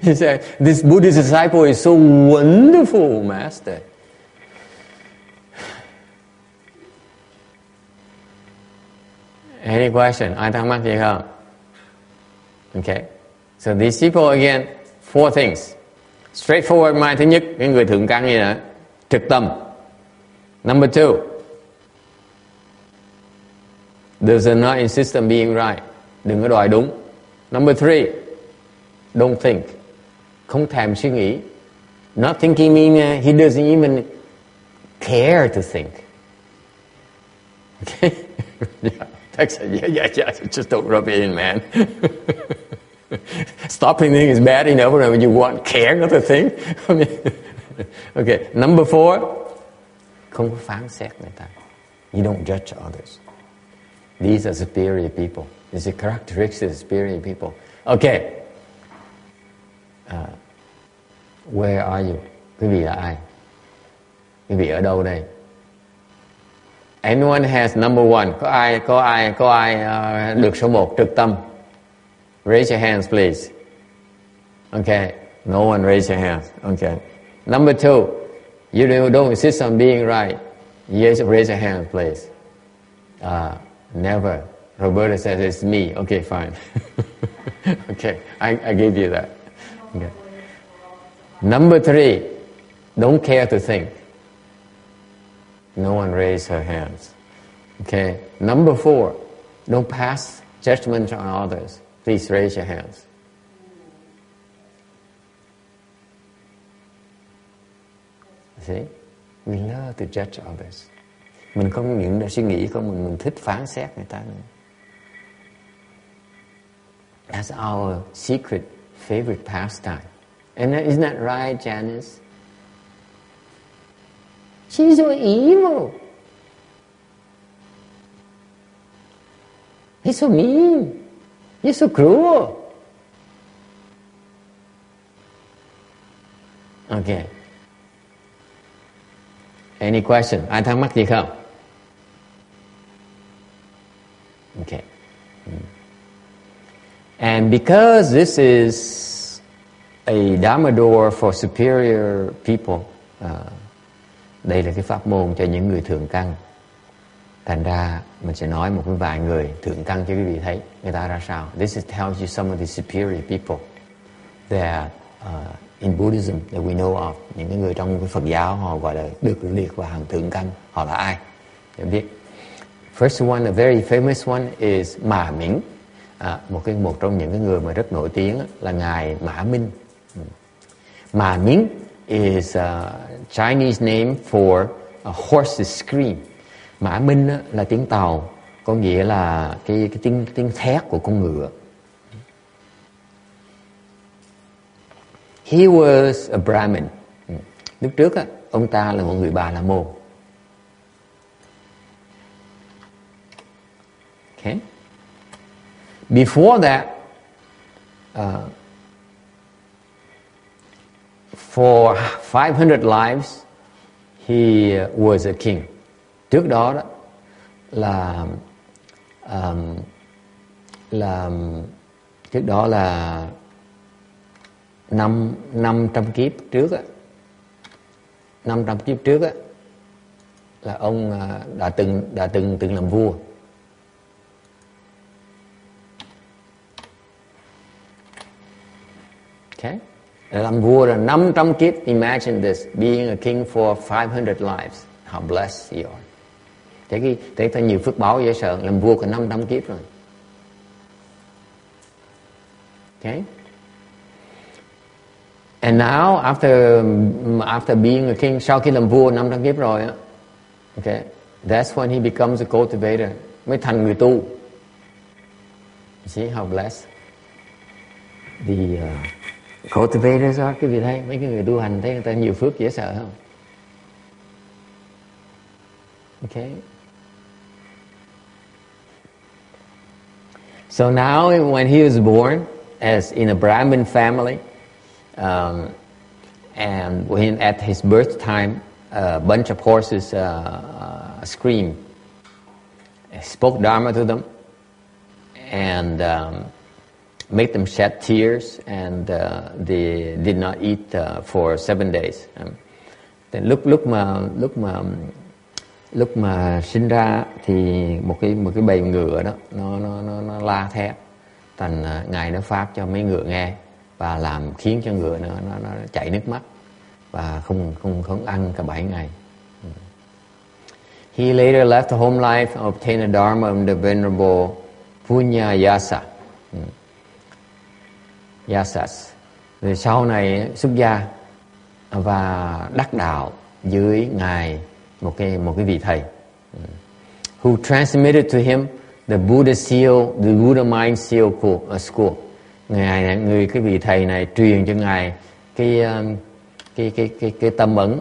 He said, this Buddhist disciple is so wonderful, Master. Any question? Ai thắc mắc gì không? Okay. So these people again, 4 things. Straightforward mind. Thứ nhất, cái người thượng căn gì nữa? Trực tâm. Number 2, does not insist on being right. Đừng có đòi đúng. Number 3, don't think. Không thèm suy nghĩ. Not thinking means he doesn't even care to think. Okay? Yeah. Just don't rub it in, man. Stop thinking is bad enough when you want care not to think. Okay. Number 4, không có phán xét người ta. You don't judge others. These are superior people. These are characteristics of superior people. Okay. Where are you? Quý vị là ai? Quý vị ở đâu đây? Anyone has number 1? Có ai được số 1 trực tâm? Raise your hands, please. Okay. No one raise your hands. Okay. Number 2, you don't insist on being right. Yes, raise your hand, please. Never. Roberta says it's me. Okay, fine. Okay, I gave you that. Okay. Number 3, don't care to think. No one raised her hands. Okay. Number 4, don't pass judgment on others. Please raise your hands. See? We love to judge others. Mình không những suy nghĩ không, mình thích phán xét người ta nữa. That's our secret favorite pastime. And isn't that right, Janice? She's so evil. He's so mean. He's so cruel. Okay. Any question? Ai thắc mắc gì không? Okay. And because this is a Dharma door for superior people, đây là cái pháp môn cho những người thượng căn. Thành ra mình sẽ nói một vài người thượng căn cho quý vị thấy người ta ra sao. This is tells you some of the superior people that in Buddhism that we know of. Những cái người trong cái Phật giáo họ gọi là được liệt vào hàng thượng căn. Họ là ai? Để biết. First one, a very famous one is Mã Minh. Một trong những cái người mà rất nổi tiếng là ngài Mã Minh. Mã Minh is a Chinese name for a horse's scream. Mã Minh là tiếng Tàu, có nghĩa là cái tiếng thét của con ngựa. He was a Brahmin. Lúc trước ông ta là một người Bà La Môn. Okay. Before that, for 500 lives, he was a king. Trước đó là trước đó là 500 kiếp trước 500 kiếp trước là ông đã từng làm vua. Okay. Làm vua là 500 kiếp. Imagine this, being a king for 500 lives. How blessed you are. Thế ta nhiều phước báo dễ sợ. Làm vua cả 500 kiếp rồi. Okay. And now after being a king, sau khi làm vua 500 kiếp rồi okay, that's when he becomes a cultivator, mới thành người tu. You see how blessed the cultivators are. Cái vị thấy mấy cái người tu hành thấy người ta nhiều phước dễ sợ không? Okay. So now when he was born as in a Brahmin family, and when at his birth time, a bunch of horses screamed, spoke Dharma to them, and make them shed tears, and they did not eat for 7 days. Lúc mà sinh ra thì một cái bầy ngựa đó nó la thét, thành ngài nó phát cho mấy ngựa nghe và khiến cho ngựa nó chảy nước mắt và không ăn cả 7 ngày. He later left the home life and obtained a Dharma from the Venerable Punyayasa. Yasas. Rồi sau này xuất gia và đắc đạo dưới ngài một cái vị thầy, who transmitted to him the Buddha seal, the Buddha mind seal school. Cái vị thầy này truyền cho ngài cái tâm ấn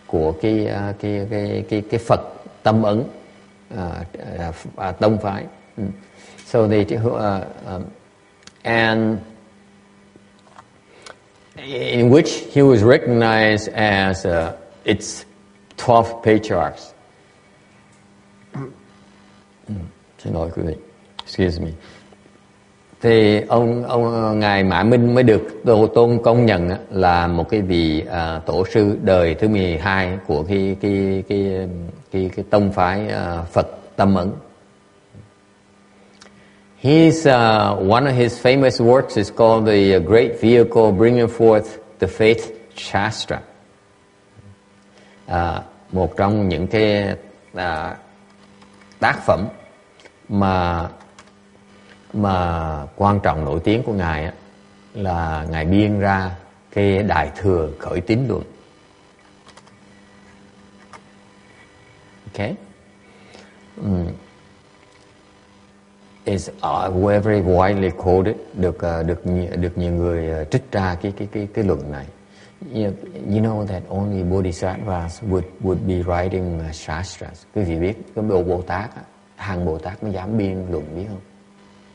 của cái Phật tâm ấn tông phái. So they and in which he was recognized as its 12 patriarchs. Xin lỗi quý vị. Excuse me. Thì ông ngài Mã Minh mới được tôn công nhận là một cái vị tổ sư đời thứ 12 của cái tông phái Phật tâm ấn. One of his famous works is called the Great Vehicle Bringing Forth the Faith Shastra. Một trong những cái tác phẩm mà quan trọng nổi tiếng của ngài là ngài biên ra cái Đại thừa khởi tín luận. Okay. Is very widely quoted, được nhiều người trích ra cái luận này. You know that only Bodhisattvas would be writing shastras. Quý vị biết cái bộ Bồ Tát, hàng Bồ Tát mới dám biên luận, biết không?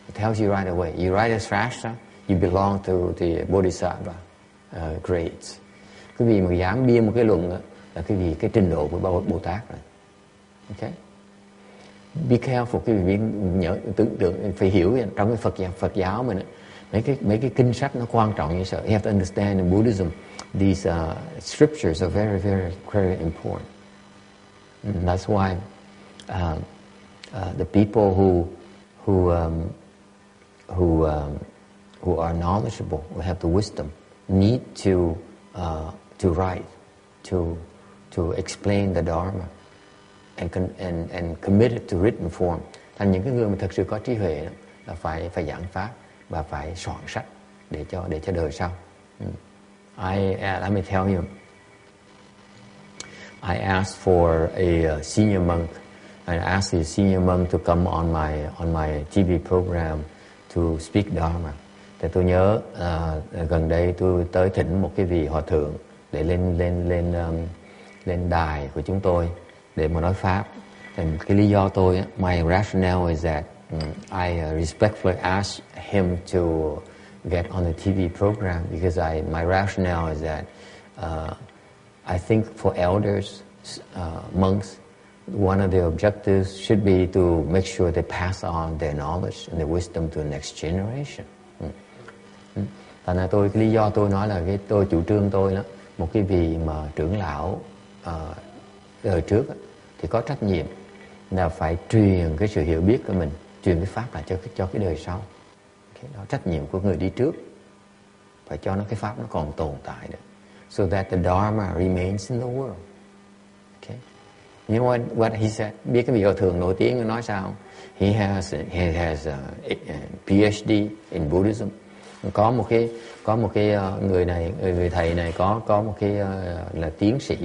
It tells you right away. You write a shastra, you belong to the Bodhisattva grades. Quý vị mà dám biên một cái luận đó, là cái trình độ của Bồ Tát rồi. Okay. Be careful, quý vị nhớ tưởng tượng phải hiểu trong cái Phật giáo mình mấy cái kinh sách nó quan trọng như vậy. You have to understand in Buddhism these scriptures are very very very important. And that's why the people who are knowledgeable, who have the wisdom, need to write, to explain the Dharma. And committed to written form. Thành những cái người mà thật sự có trí huệ đó, là phải giảng pháp và phải soạn sách để cho đời sau. Let me tell you, I asked for a senior monk. I asked the senior monk to come on my TV program to speak Dharma. Thì tôi nhớ gần đây tôi tới thỉnh một cái vị hòa thượng để lên đài của chúng tôi để mà nói pháp. Thì cái lý do tôi, my rationale is that I respectfully asked him to get on the TV program because my rationale is that I think for elders, monks, one of their objectives should be to make sure they pass on their knowledge and their wisdom to the next generation. Thành ra cái lý do tôi nói là tôi chủ trương tôi đó, một cái vị mà trưởng lão đời trước thì có trách nhiệm là phải truyền cái sự hiểu biết của mình, truyền cái pháp lại cho cái đời sau. Okay, đó trách nhiệm của người đi trước, phải cho cái pháp nó còn tồn tại được, so that the Dharma remains in the world. Okay. You know what he said? Biết cái vị hòa thượng nổi tiếng nói sao? He has a PhD in Buddhism. Có một cái người thầy này có một cái là tiến sĩ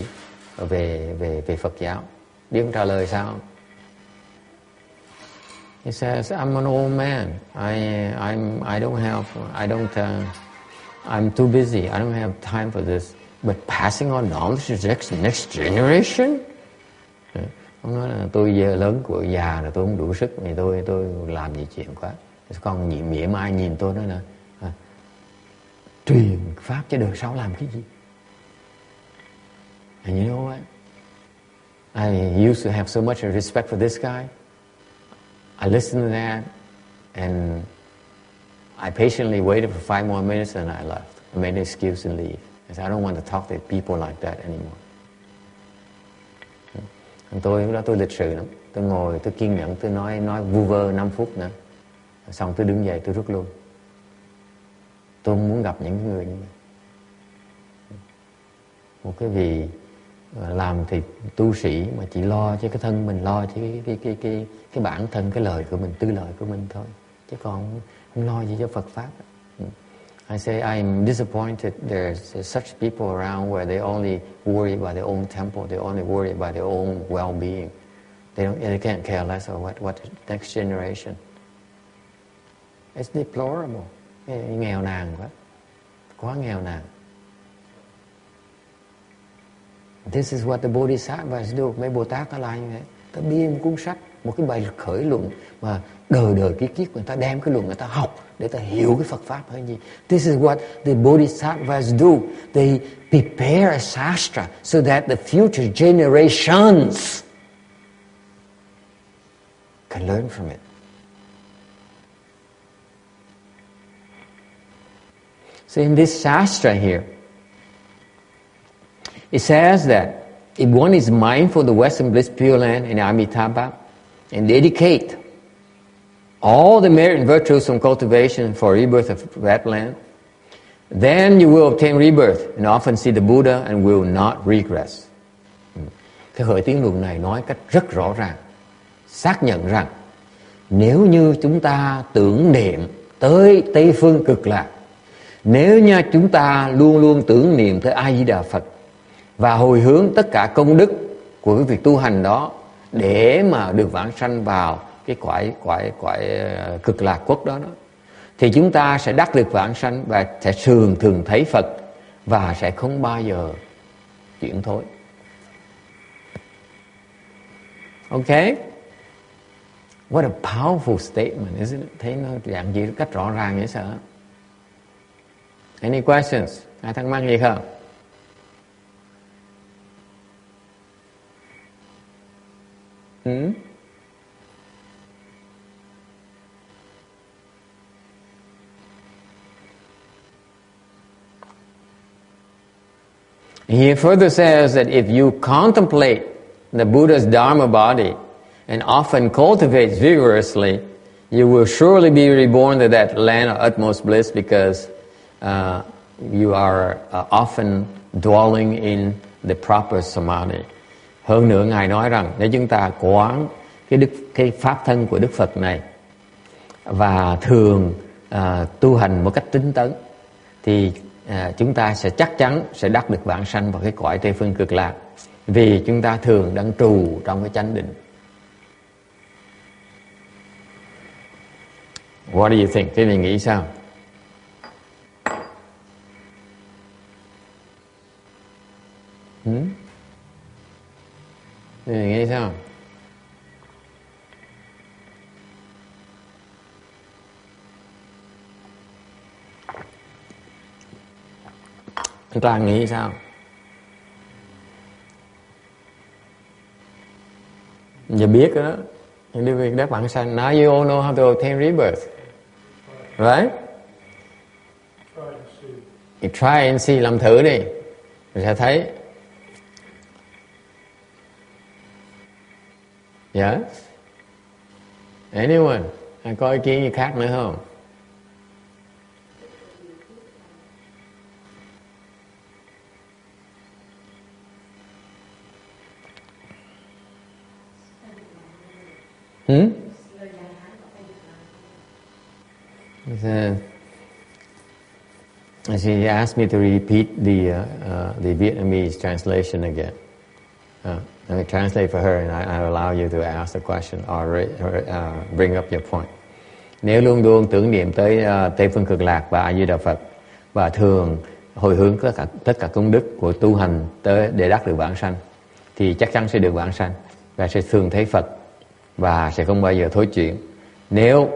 về Phật giáo. Biết ông trả lời sao? He says, I'm an old man. I'm too busy. I don't have time for this. But passing on knowledge to the next generation? Ông nói là tôi giờ lớn của già rồi, tôi không đủ sức, thì tôi làm gì chuyện quá. Con mỉa mai nhìn tôi nói là truyền pháp cho đời sau làm cái gì? And you know what? I used to have so much respect for this guy. I listened to that and I patiently waited for 5 more minutes and I left. I made an excuse and leave. I said, I don't want to talk to people like that anymore. Tôi lúc đó tôi lịch sự lắm. Tôi ngồi, tôi kiên nhẫn, tôi nói vu vơ 5 phút nữa. Xong tôi đứng dậy, tôi rút luôn. Tôi không muốn gặp những người như vậy. Một cái vị làm thì tu sĩ mà chỉ lo cho cái thân mình, lo cho cái bản thân, cái lời của mình, tư lời của mình thôi. Chứ còn không lo gì cho Phật Pháp. I say I'm disappointed there's such people around where they only worry about their own temple, they only worry about their own well-being. They can't care less of what next generation. It's deplorable. Nghèo nàn quá nghèo nàn. This is what the Bodhisattvas do. Mấy Bồ Tát ta làm như thế. Ta biên một cuốn sách, một cái bài khởi luận mà đời kiếp người ta đem cái luận người ta học để ta hiểu cái Phật Pháp hay gì. This is what the Bodhisattvas do. They prepare a sastra so that the future generations can learn from it. So in this sastra here, it says that if one is mindful of the Western Bliss Pureland and Amitabha and dedicate all the merit and virtues from cultivation for rebirth of that land, then you will obtain rebirth and often see the Buddha and will not regress. Cái khởi tiến luận này nói cách rất rõ ràng, xác nhận rằng nếu như chúng ta tưởng niệm tới Tây Phương Cực Lạc, nếu như chúng ta luôn luôn tưởng niệm tới A Di Đà Phật và hồi hướng tất cả công đức của cái việc tu hành đó để mà được vãng sanh vào cái cõi cực lạc quốc đó, thì chúng ta sẽ đắc được vãng sanh và sẽ thường thấy Phật và sẽ không bao giờ chuyển thối. Okay? What a powerful statement, isn't it? Thấy nó dạng gì cách rõ ràng dễ sợ. Any questions? Ai thắc mắc gì không? He further says that if you contemplate the Buddha's Dharma body and often cultivate vigorously, you will surely be reborn to that land of utmost bliss because you are often dwelling in the proper samadhi. Hơn nữa Ngài nói rằng nếu chúng ta quán cái pháp thân của Đức Phật này và thường tu hành một cách tinh tấn thì chúng ta sẽ chắc chắn sẽ đắc được vãng sanh vào cái cõi Tây Phương Cực Lạc, vì chúng ta thường đang trù trong cái chánh định. What do you think? Thế mình nghĩ sao? Thế mình nghĩ sao? Chúng ta nghĩ sao? Giờ biết đó, những việc đắc vãng sanh. Now you all know how to obtain rebirth, right? You try and see, làm thử đi, rồi sẽ thấy. Yes? Anyone? Có ý kiến gì khác nữa không? She asked me to repeat the Vietnamese translation again. Let me translate for her and I allow you to ask the question or bring up your point. Nếu luôn luôn tưởng niệm tới Tây Phương Cực Lạc và A Di Đà Phật và thường hồi hướng tất cả công đức của tu hành tới để đắc được vãng sanh, thì chắc chắn sẽ được vãng sanh và sẽ thường thấy Phật và sẽ không bao giờ thối chuyển. Nếu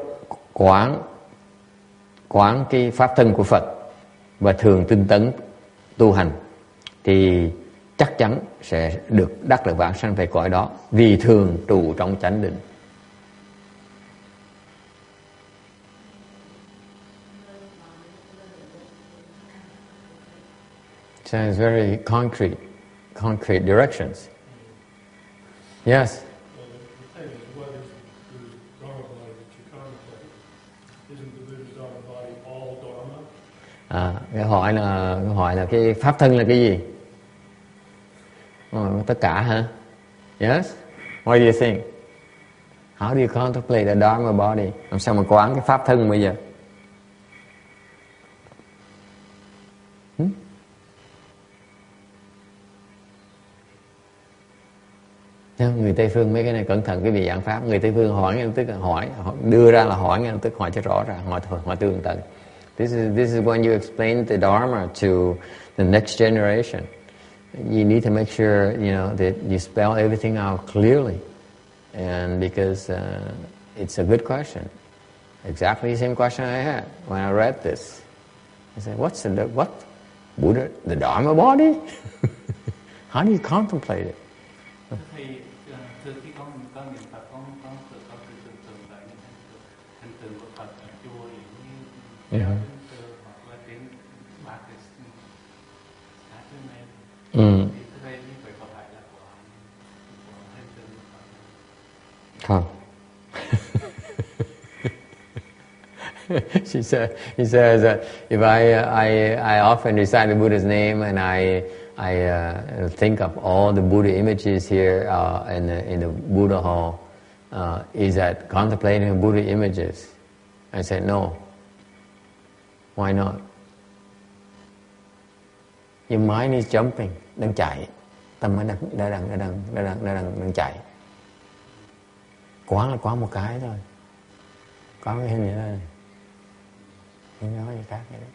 quán cái pháp thân của Phật và thường tinh tấn tu hành thì chắc chắn sẽ được đắc được vãng sanh về cõi đó, vì thường trụ trong chánh định. So it's very concrete directions. Yes? Well, the thing is, what is the Buddha's Dharma body that you contemplate? Isn't the Buddha's Dharma body all Dharma? Cái hỏi là cái pháp thân là cái gì? Tất cả hả? Yes? What do you think? How do you contemplate the Dharma body? Làm sao mà quán cái pháp thân bây giờ? Người Tây phương mấy cái này cẩn thận, cái vị giảng pháp. Người Tây phương hỏi ngay lập tức, đưa ra là hỏi ngay lập tức, hỏi cho rõ ràng, hỏi tường tận. This is when you explain the Dharma to the next generation. You need to make sure, that you spell everything out clearly. And because it's a good question. Exactly the same question I had when I read this. I said, what? Buddha, the Dharma body? How do you contemplate it? Thưa khi con niệm Phật, con tự có tưởng tượng lại những hình tượng của Phật ở chùa như hình tượng hoặc là trên bát cái sát trên này. Thì thưa thầy như vậy có phải là của hình tượng của Phật? Không. He says that if I often recite the Buddha's name and I think of all the Buddha images here in the Buddha hall, is that contemplating Buddha images? I said no. Why not? Your mind is jumping, đang chạy, tâm nó đang chạy. Quán là quán một cái thôi, có cái hình như thế này, không nói gì khác vậy đó.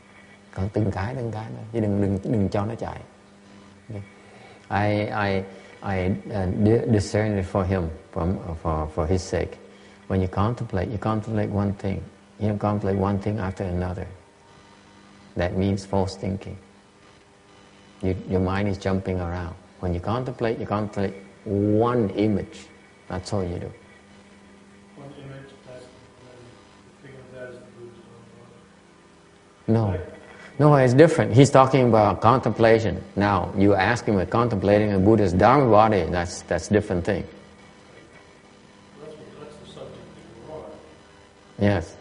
Còn từng cái thôi, chứ đừng cho nó chạy. Okay. I discern it for him, for his sake. When you contemplate one thing. You don't contemplate one thing after another. That means false thinking. Your mind is jumping around. When you contemplate one image. That's all you do. One image, think of that as the Buddha's Dharma body. No, it's different. He's talking about contemplation. Now, you ask him about contemplating a Buddha's Dharma body, that's different thing. That's the subject that you're on. Yes.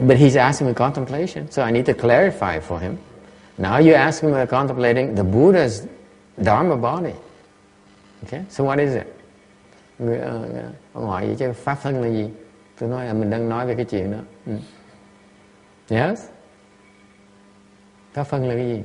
But he's asking me contemplation, so I need to clarify for him. Now you ask him about contemplating the Buddha's Dharma body. Okay? So what is it? Ông hỏi vậy chứ pháp thân là gì? Tôi nói là mình đang nói về cái chuyện đó. Yes? Pháp thân là cái gì?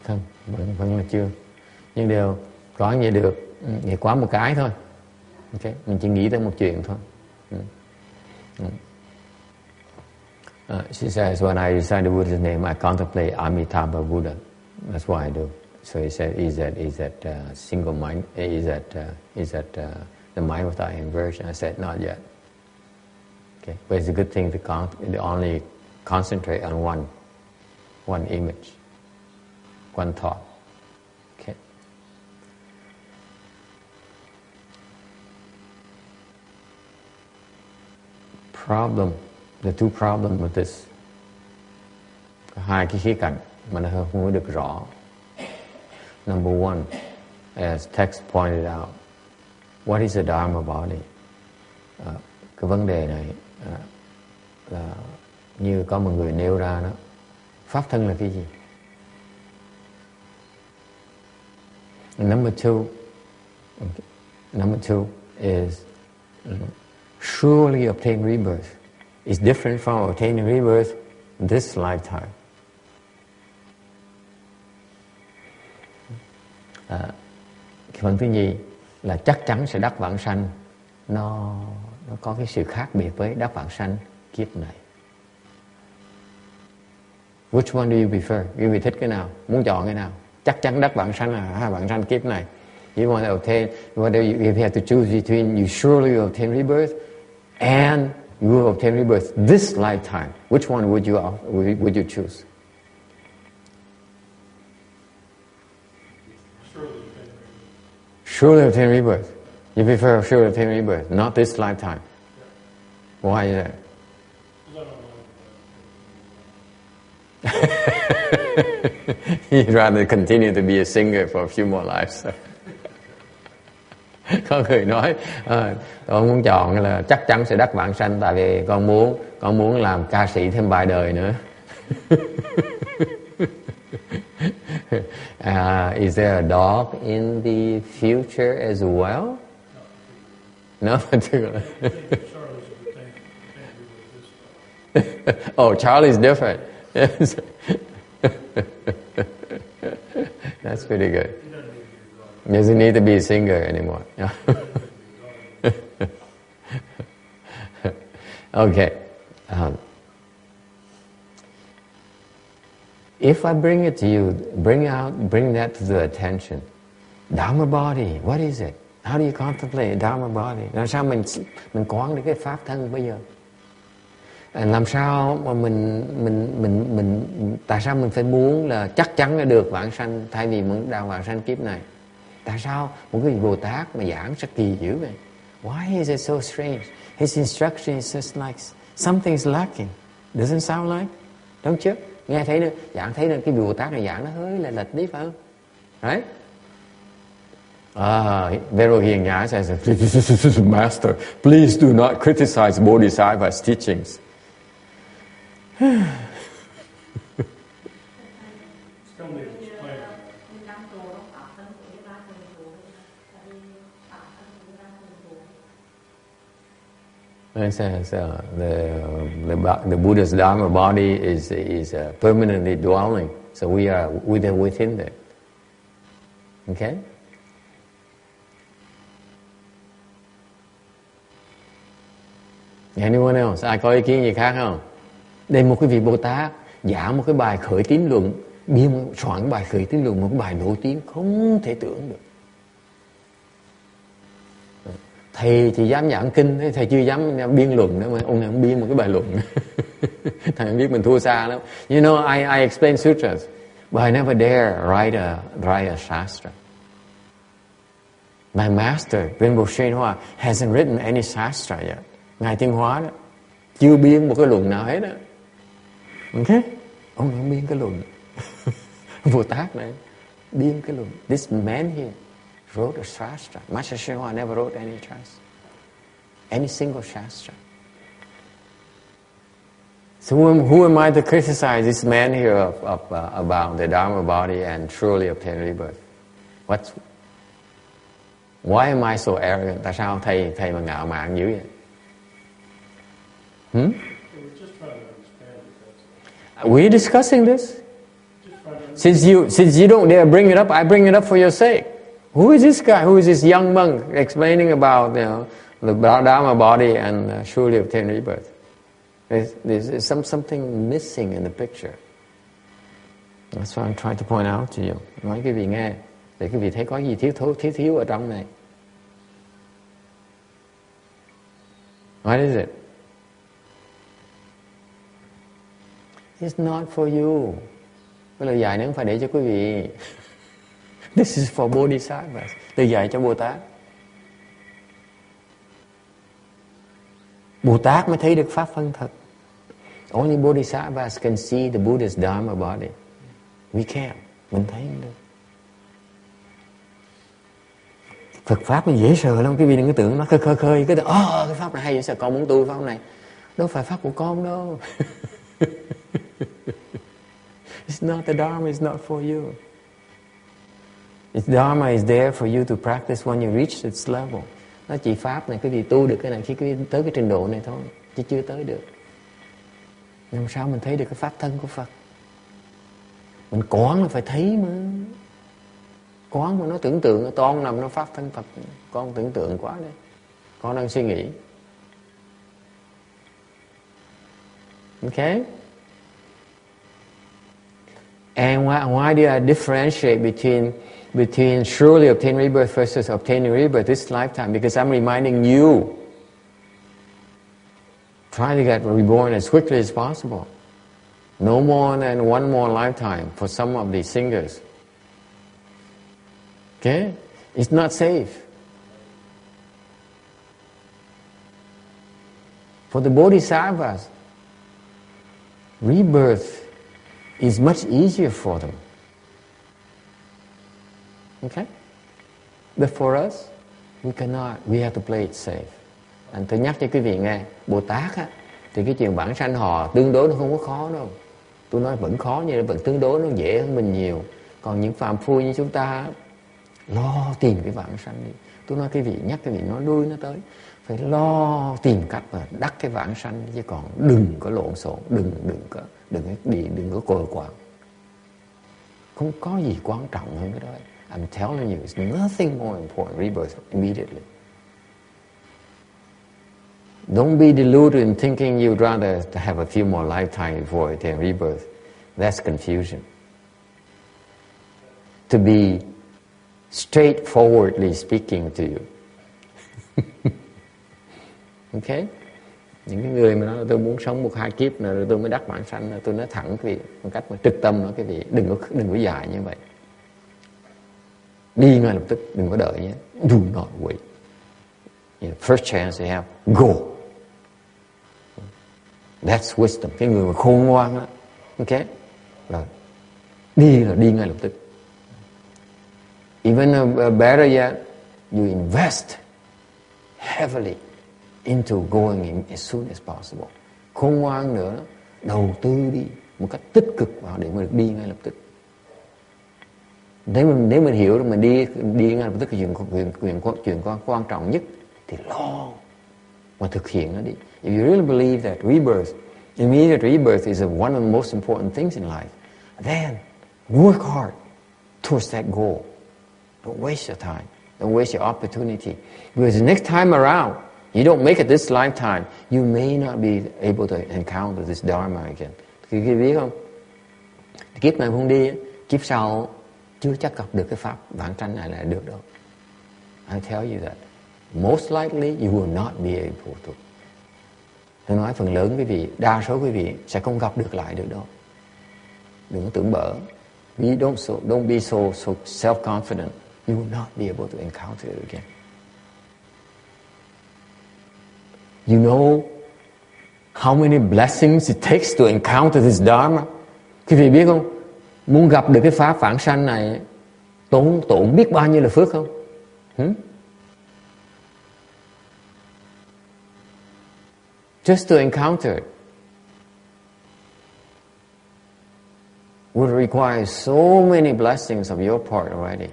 Không, vẫn là chưa. Nhưng đều có như được, thì quá một cái thôi. Okay. Mình chỉ nghĩ tới một chuyện thôi. She says, when I recite the Buddha's name, I contemplate Amitabha Buddha. That's what I do. So he said, is that single mind? Is that the mind without inversion? I said, not yet. Okay, but it's a good thing to only concentrate on one image, one thought. Okay. The two problems with this. Hai cái khía cạnh mà nó không có được rõ. Number one, as text pointed out, what is the Dharma body? Cái vấn đề này là như có một người nêu ra đó, pháp thân là cái gì? Number two is surely obtain rebirth. It's different from obtaining rebirth this lifetime. Cái phần thứ nhì là chắc chắn sẽ đắc vãng sanh. Nó có cái sự khác biệt với đắc vãng sanh kiếp này. Which one do you prefer? Quý vị thích cái nào? Muốn chọn cái nào? Chắc chắn đắc vãng sanh là vãng sanh kiếp này. You want to obtain, if you have to choose between, you surely will obtain rebirth and you will obtain rebirth this lifetime. Which one would you choose? Surely obtain rebirth. You prefer surely obtain rebirth, not this lifetime. Why is that? He'd rather continue to be a singer for a few more lives. Có người nói con muốn chọn là chắc chắn sẽ đắc vãng sanh, tại vì con muốn làm ca sĩ thêm vài đời nữa. Is there a dog in the future as well? No, particular. Oh, Charlie's different. Yes. That's pretty good. He doesn't need to be a singer anymore. Okay. If I bring it to you, bring that to the attention. Dharma body, what is it? How do you contemplate Dharma body? Làm sao mình quán được cái pháp thân bây giờ? Làm sao mà mình tại sao mình phải muốn là chắc chắn là được vãng sanh thay vì muốn đào vãng sanh kiếp này? Tại sao một cái vị Bồ Tát mà giảng rất kỳ dữ vậy? Why is it so strange? His instruction is just like something's lacking. Doesn't sound like? Don't you? Nghe thấy nữa, giảng thấy nữa, cái vị Bồ Tát này giảng nó hơi là lệch đi phải không? Right? Very hiền nhã says, Master, please do not criticize Bodhisattva's teachings. It says the Buddha's Dharma body is permanently dwelling, so we are within there. Okay? Anyone else? Ai có ý kiến gì khác không? Đây một cái vị Bồ Tát giảng một cái bài khởi tín luận, soạn bài khởi tín luận, một cái bài nổi tiếng không thể tưởng được. Thầy chỉ dám giảng kinh, thầy chưa dám biên luận nữa mà ông này ông biên một cái bài luận. Thầy biết mình thua xa lắm. You know, I explain sutras, but I never dare write a shastra. My master, Rinpoche Shen Hoa, hasn't written any shastra yet. Ngài Tiên Hóa đó, chưa biên một cái luận nào hết đó. Okay? Ông này không biên cái luận. Bồ Tát này biên cái luận. This man here wrote a shastra. Master Shen Hoa never wrote any shastra, any single shastra. So who am I to criticize this man here about the Dharma body and truly obtain rebirth? Why am I so arrogant? Tại sao thầy mà ngạo mạn dữ vậy? We're discussing this. Since you don't dare bring it up, I bring it up for your sake. Who is this guy? Who is this young monk explaining about the Dharma body and surely obtain rebirth? There's something missing in the picture. That's what I'm trying to point out to you. Nói quý vị nghe, để quý vị thấy có gì thiếu ở trong này. What is it? It's not for you. Cái lời dạy này không phải để cho quý vị. This is for Bodhisattvas. Lời dạy cho Bồ Tát. Bồ Tát mới thấy được pháp phân thật. Only Bodhisattvas can see the Buddha's Dharma body. We can't. Mình thấy không được. Phật pháp nó dễ sợ lắm. Quý vị đừng có tưởng nó khơi cái pháp này hay dễ sợ, con muốn tu pháp này. Đâu phải pháp của con đâu. It's not the Dharma, it's not for you. Its Dharma is there for you to practice when you reach its level. Nó chỉ pháp này, quý vị tu được cái này khi quý vị tới cái trình độ này thôi, chứ chưa tới được. Làm sao mình thấy được cái pháp thân của Phật? Mình quán là phải thấy mà. Con mà nó tưởng tượng, con nằm nó phát thân Phật, con tưởng tượng quá đấy. Con đang suy nghĩ. Okay? And why do I differentiate between surely obtain rebirth versus obtaining rebirth this lifetime? Because I'm reminding you, try to get reborn as quickly as possible. No more than one more lifetime for some of these singers. Okay? It's not safe. For the bodhisattvas, rebirth is much easier for them. Okay? But for us, we cannot. We have to play it safe. Anh tôi nhắc cho quý vị nghe, Bồ Tát á, thì cái chuyện vãng sanh họ tương đối nó không có khó đâu. Tôi nói vẫn khó nhưng vẫn tương đối nó dễ hơn mình nhiều. Còn những phàm phu như chúng ta lo tìm cái vãng sanh đi. Tôi nói quý vị, nhắc quý vị nói đuôi nó tới. Phải lo tìm cách mà đắc cái vãng sanh, chứ còn đừng có lộn xộn, đừng có cờ quạng. Không có gì quan trọng hơn cái đó. I'm telling you, it's nothing more important. Rebirth immediately. Don't be deluded in thinking you'd rather have a few more lifetimes before attain rebirth. That's confusion. To be straightforwardly speaking to you. Okay? Những cái người mà nói là tôi muốn sống 1-2 kiếp nữa rồi tôi mới đắc vãng sanh, tôi nói thẳng quý vị một cách mà trực tâm nói quý vị, đừng có dài như vậy. Đi ngay lập tức, đừng có đợi nhé. Do not wait. First chance you have, go. That's wisdom. Cái người mà khôn ngoan đó. Okay? Rồi đi ngay lập tức. Even better yet, you invest heavily into going as soon as possible. Khôn ngoan nữa, đầu tư đi một cách tích cực vào để mà được đi ngay lập tức. Nếu mình hiểu rằng mình đi ngay lập tức cái chuyện quan trọng nhất thì lo và thực hiện nó đi. If you really believe that immediate rebirth is one of the most important things in life, then work hard towards that goal. Don't waste your time. Don't waste your opportunity. Because the next time around, you don't make it this lifetime, you may not be able to encounter this Dharma again. Khi biết không? Kiếp này không đi, kiếp sau chưa chắc gặp được cái pháp vãng sanh này là được đâu. I tell you that. Most likely you will not be able to. Tôi nói phần lớn quý vị, đa số quý vị sẽ không gặp được lại được đâu. Đừng có tưởng bở. Don't be so self-confident. You will not be able to encounter it again. You know how many blessings it takes to encounter this Dharma? Quý vị biết không? Muốn gặp được cái pháp vãng sanh này tốn biết bao nhiêu là phước không? Just to encounter it would require so many blessings of your part already.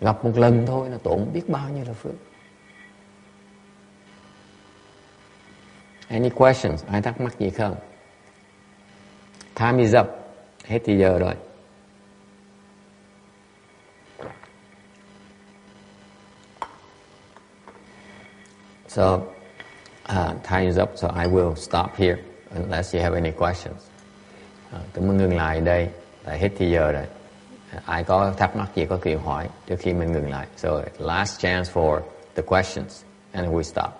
Gặp một lần thôi là tốn biết bao nhiêu là phước. Any questions? Ai thắc mắc gì không? Time is up. Hết thì giờ rồi. So, time is up, so I will stop here unless you have any questions. Tôi muốn ngừng lại đây, tại hết thì giờ rồi. Ai có thắc mắc gì có quyền hỏi trước khi mình ngừng lại. So, last chance for the questions, and we stop.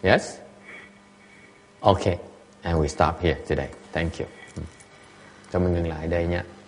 Yes? Okay, and we stop here today. Thank you. Cho mình ngừng lại đây nha.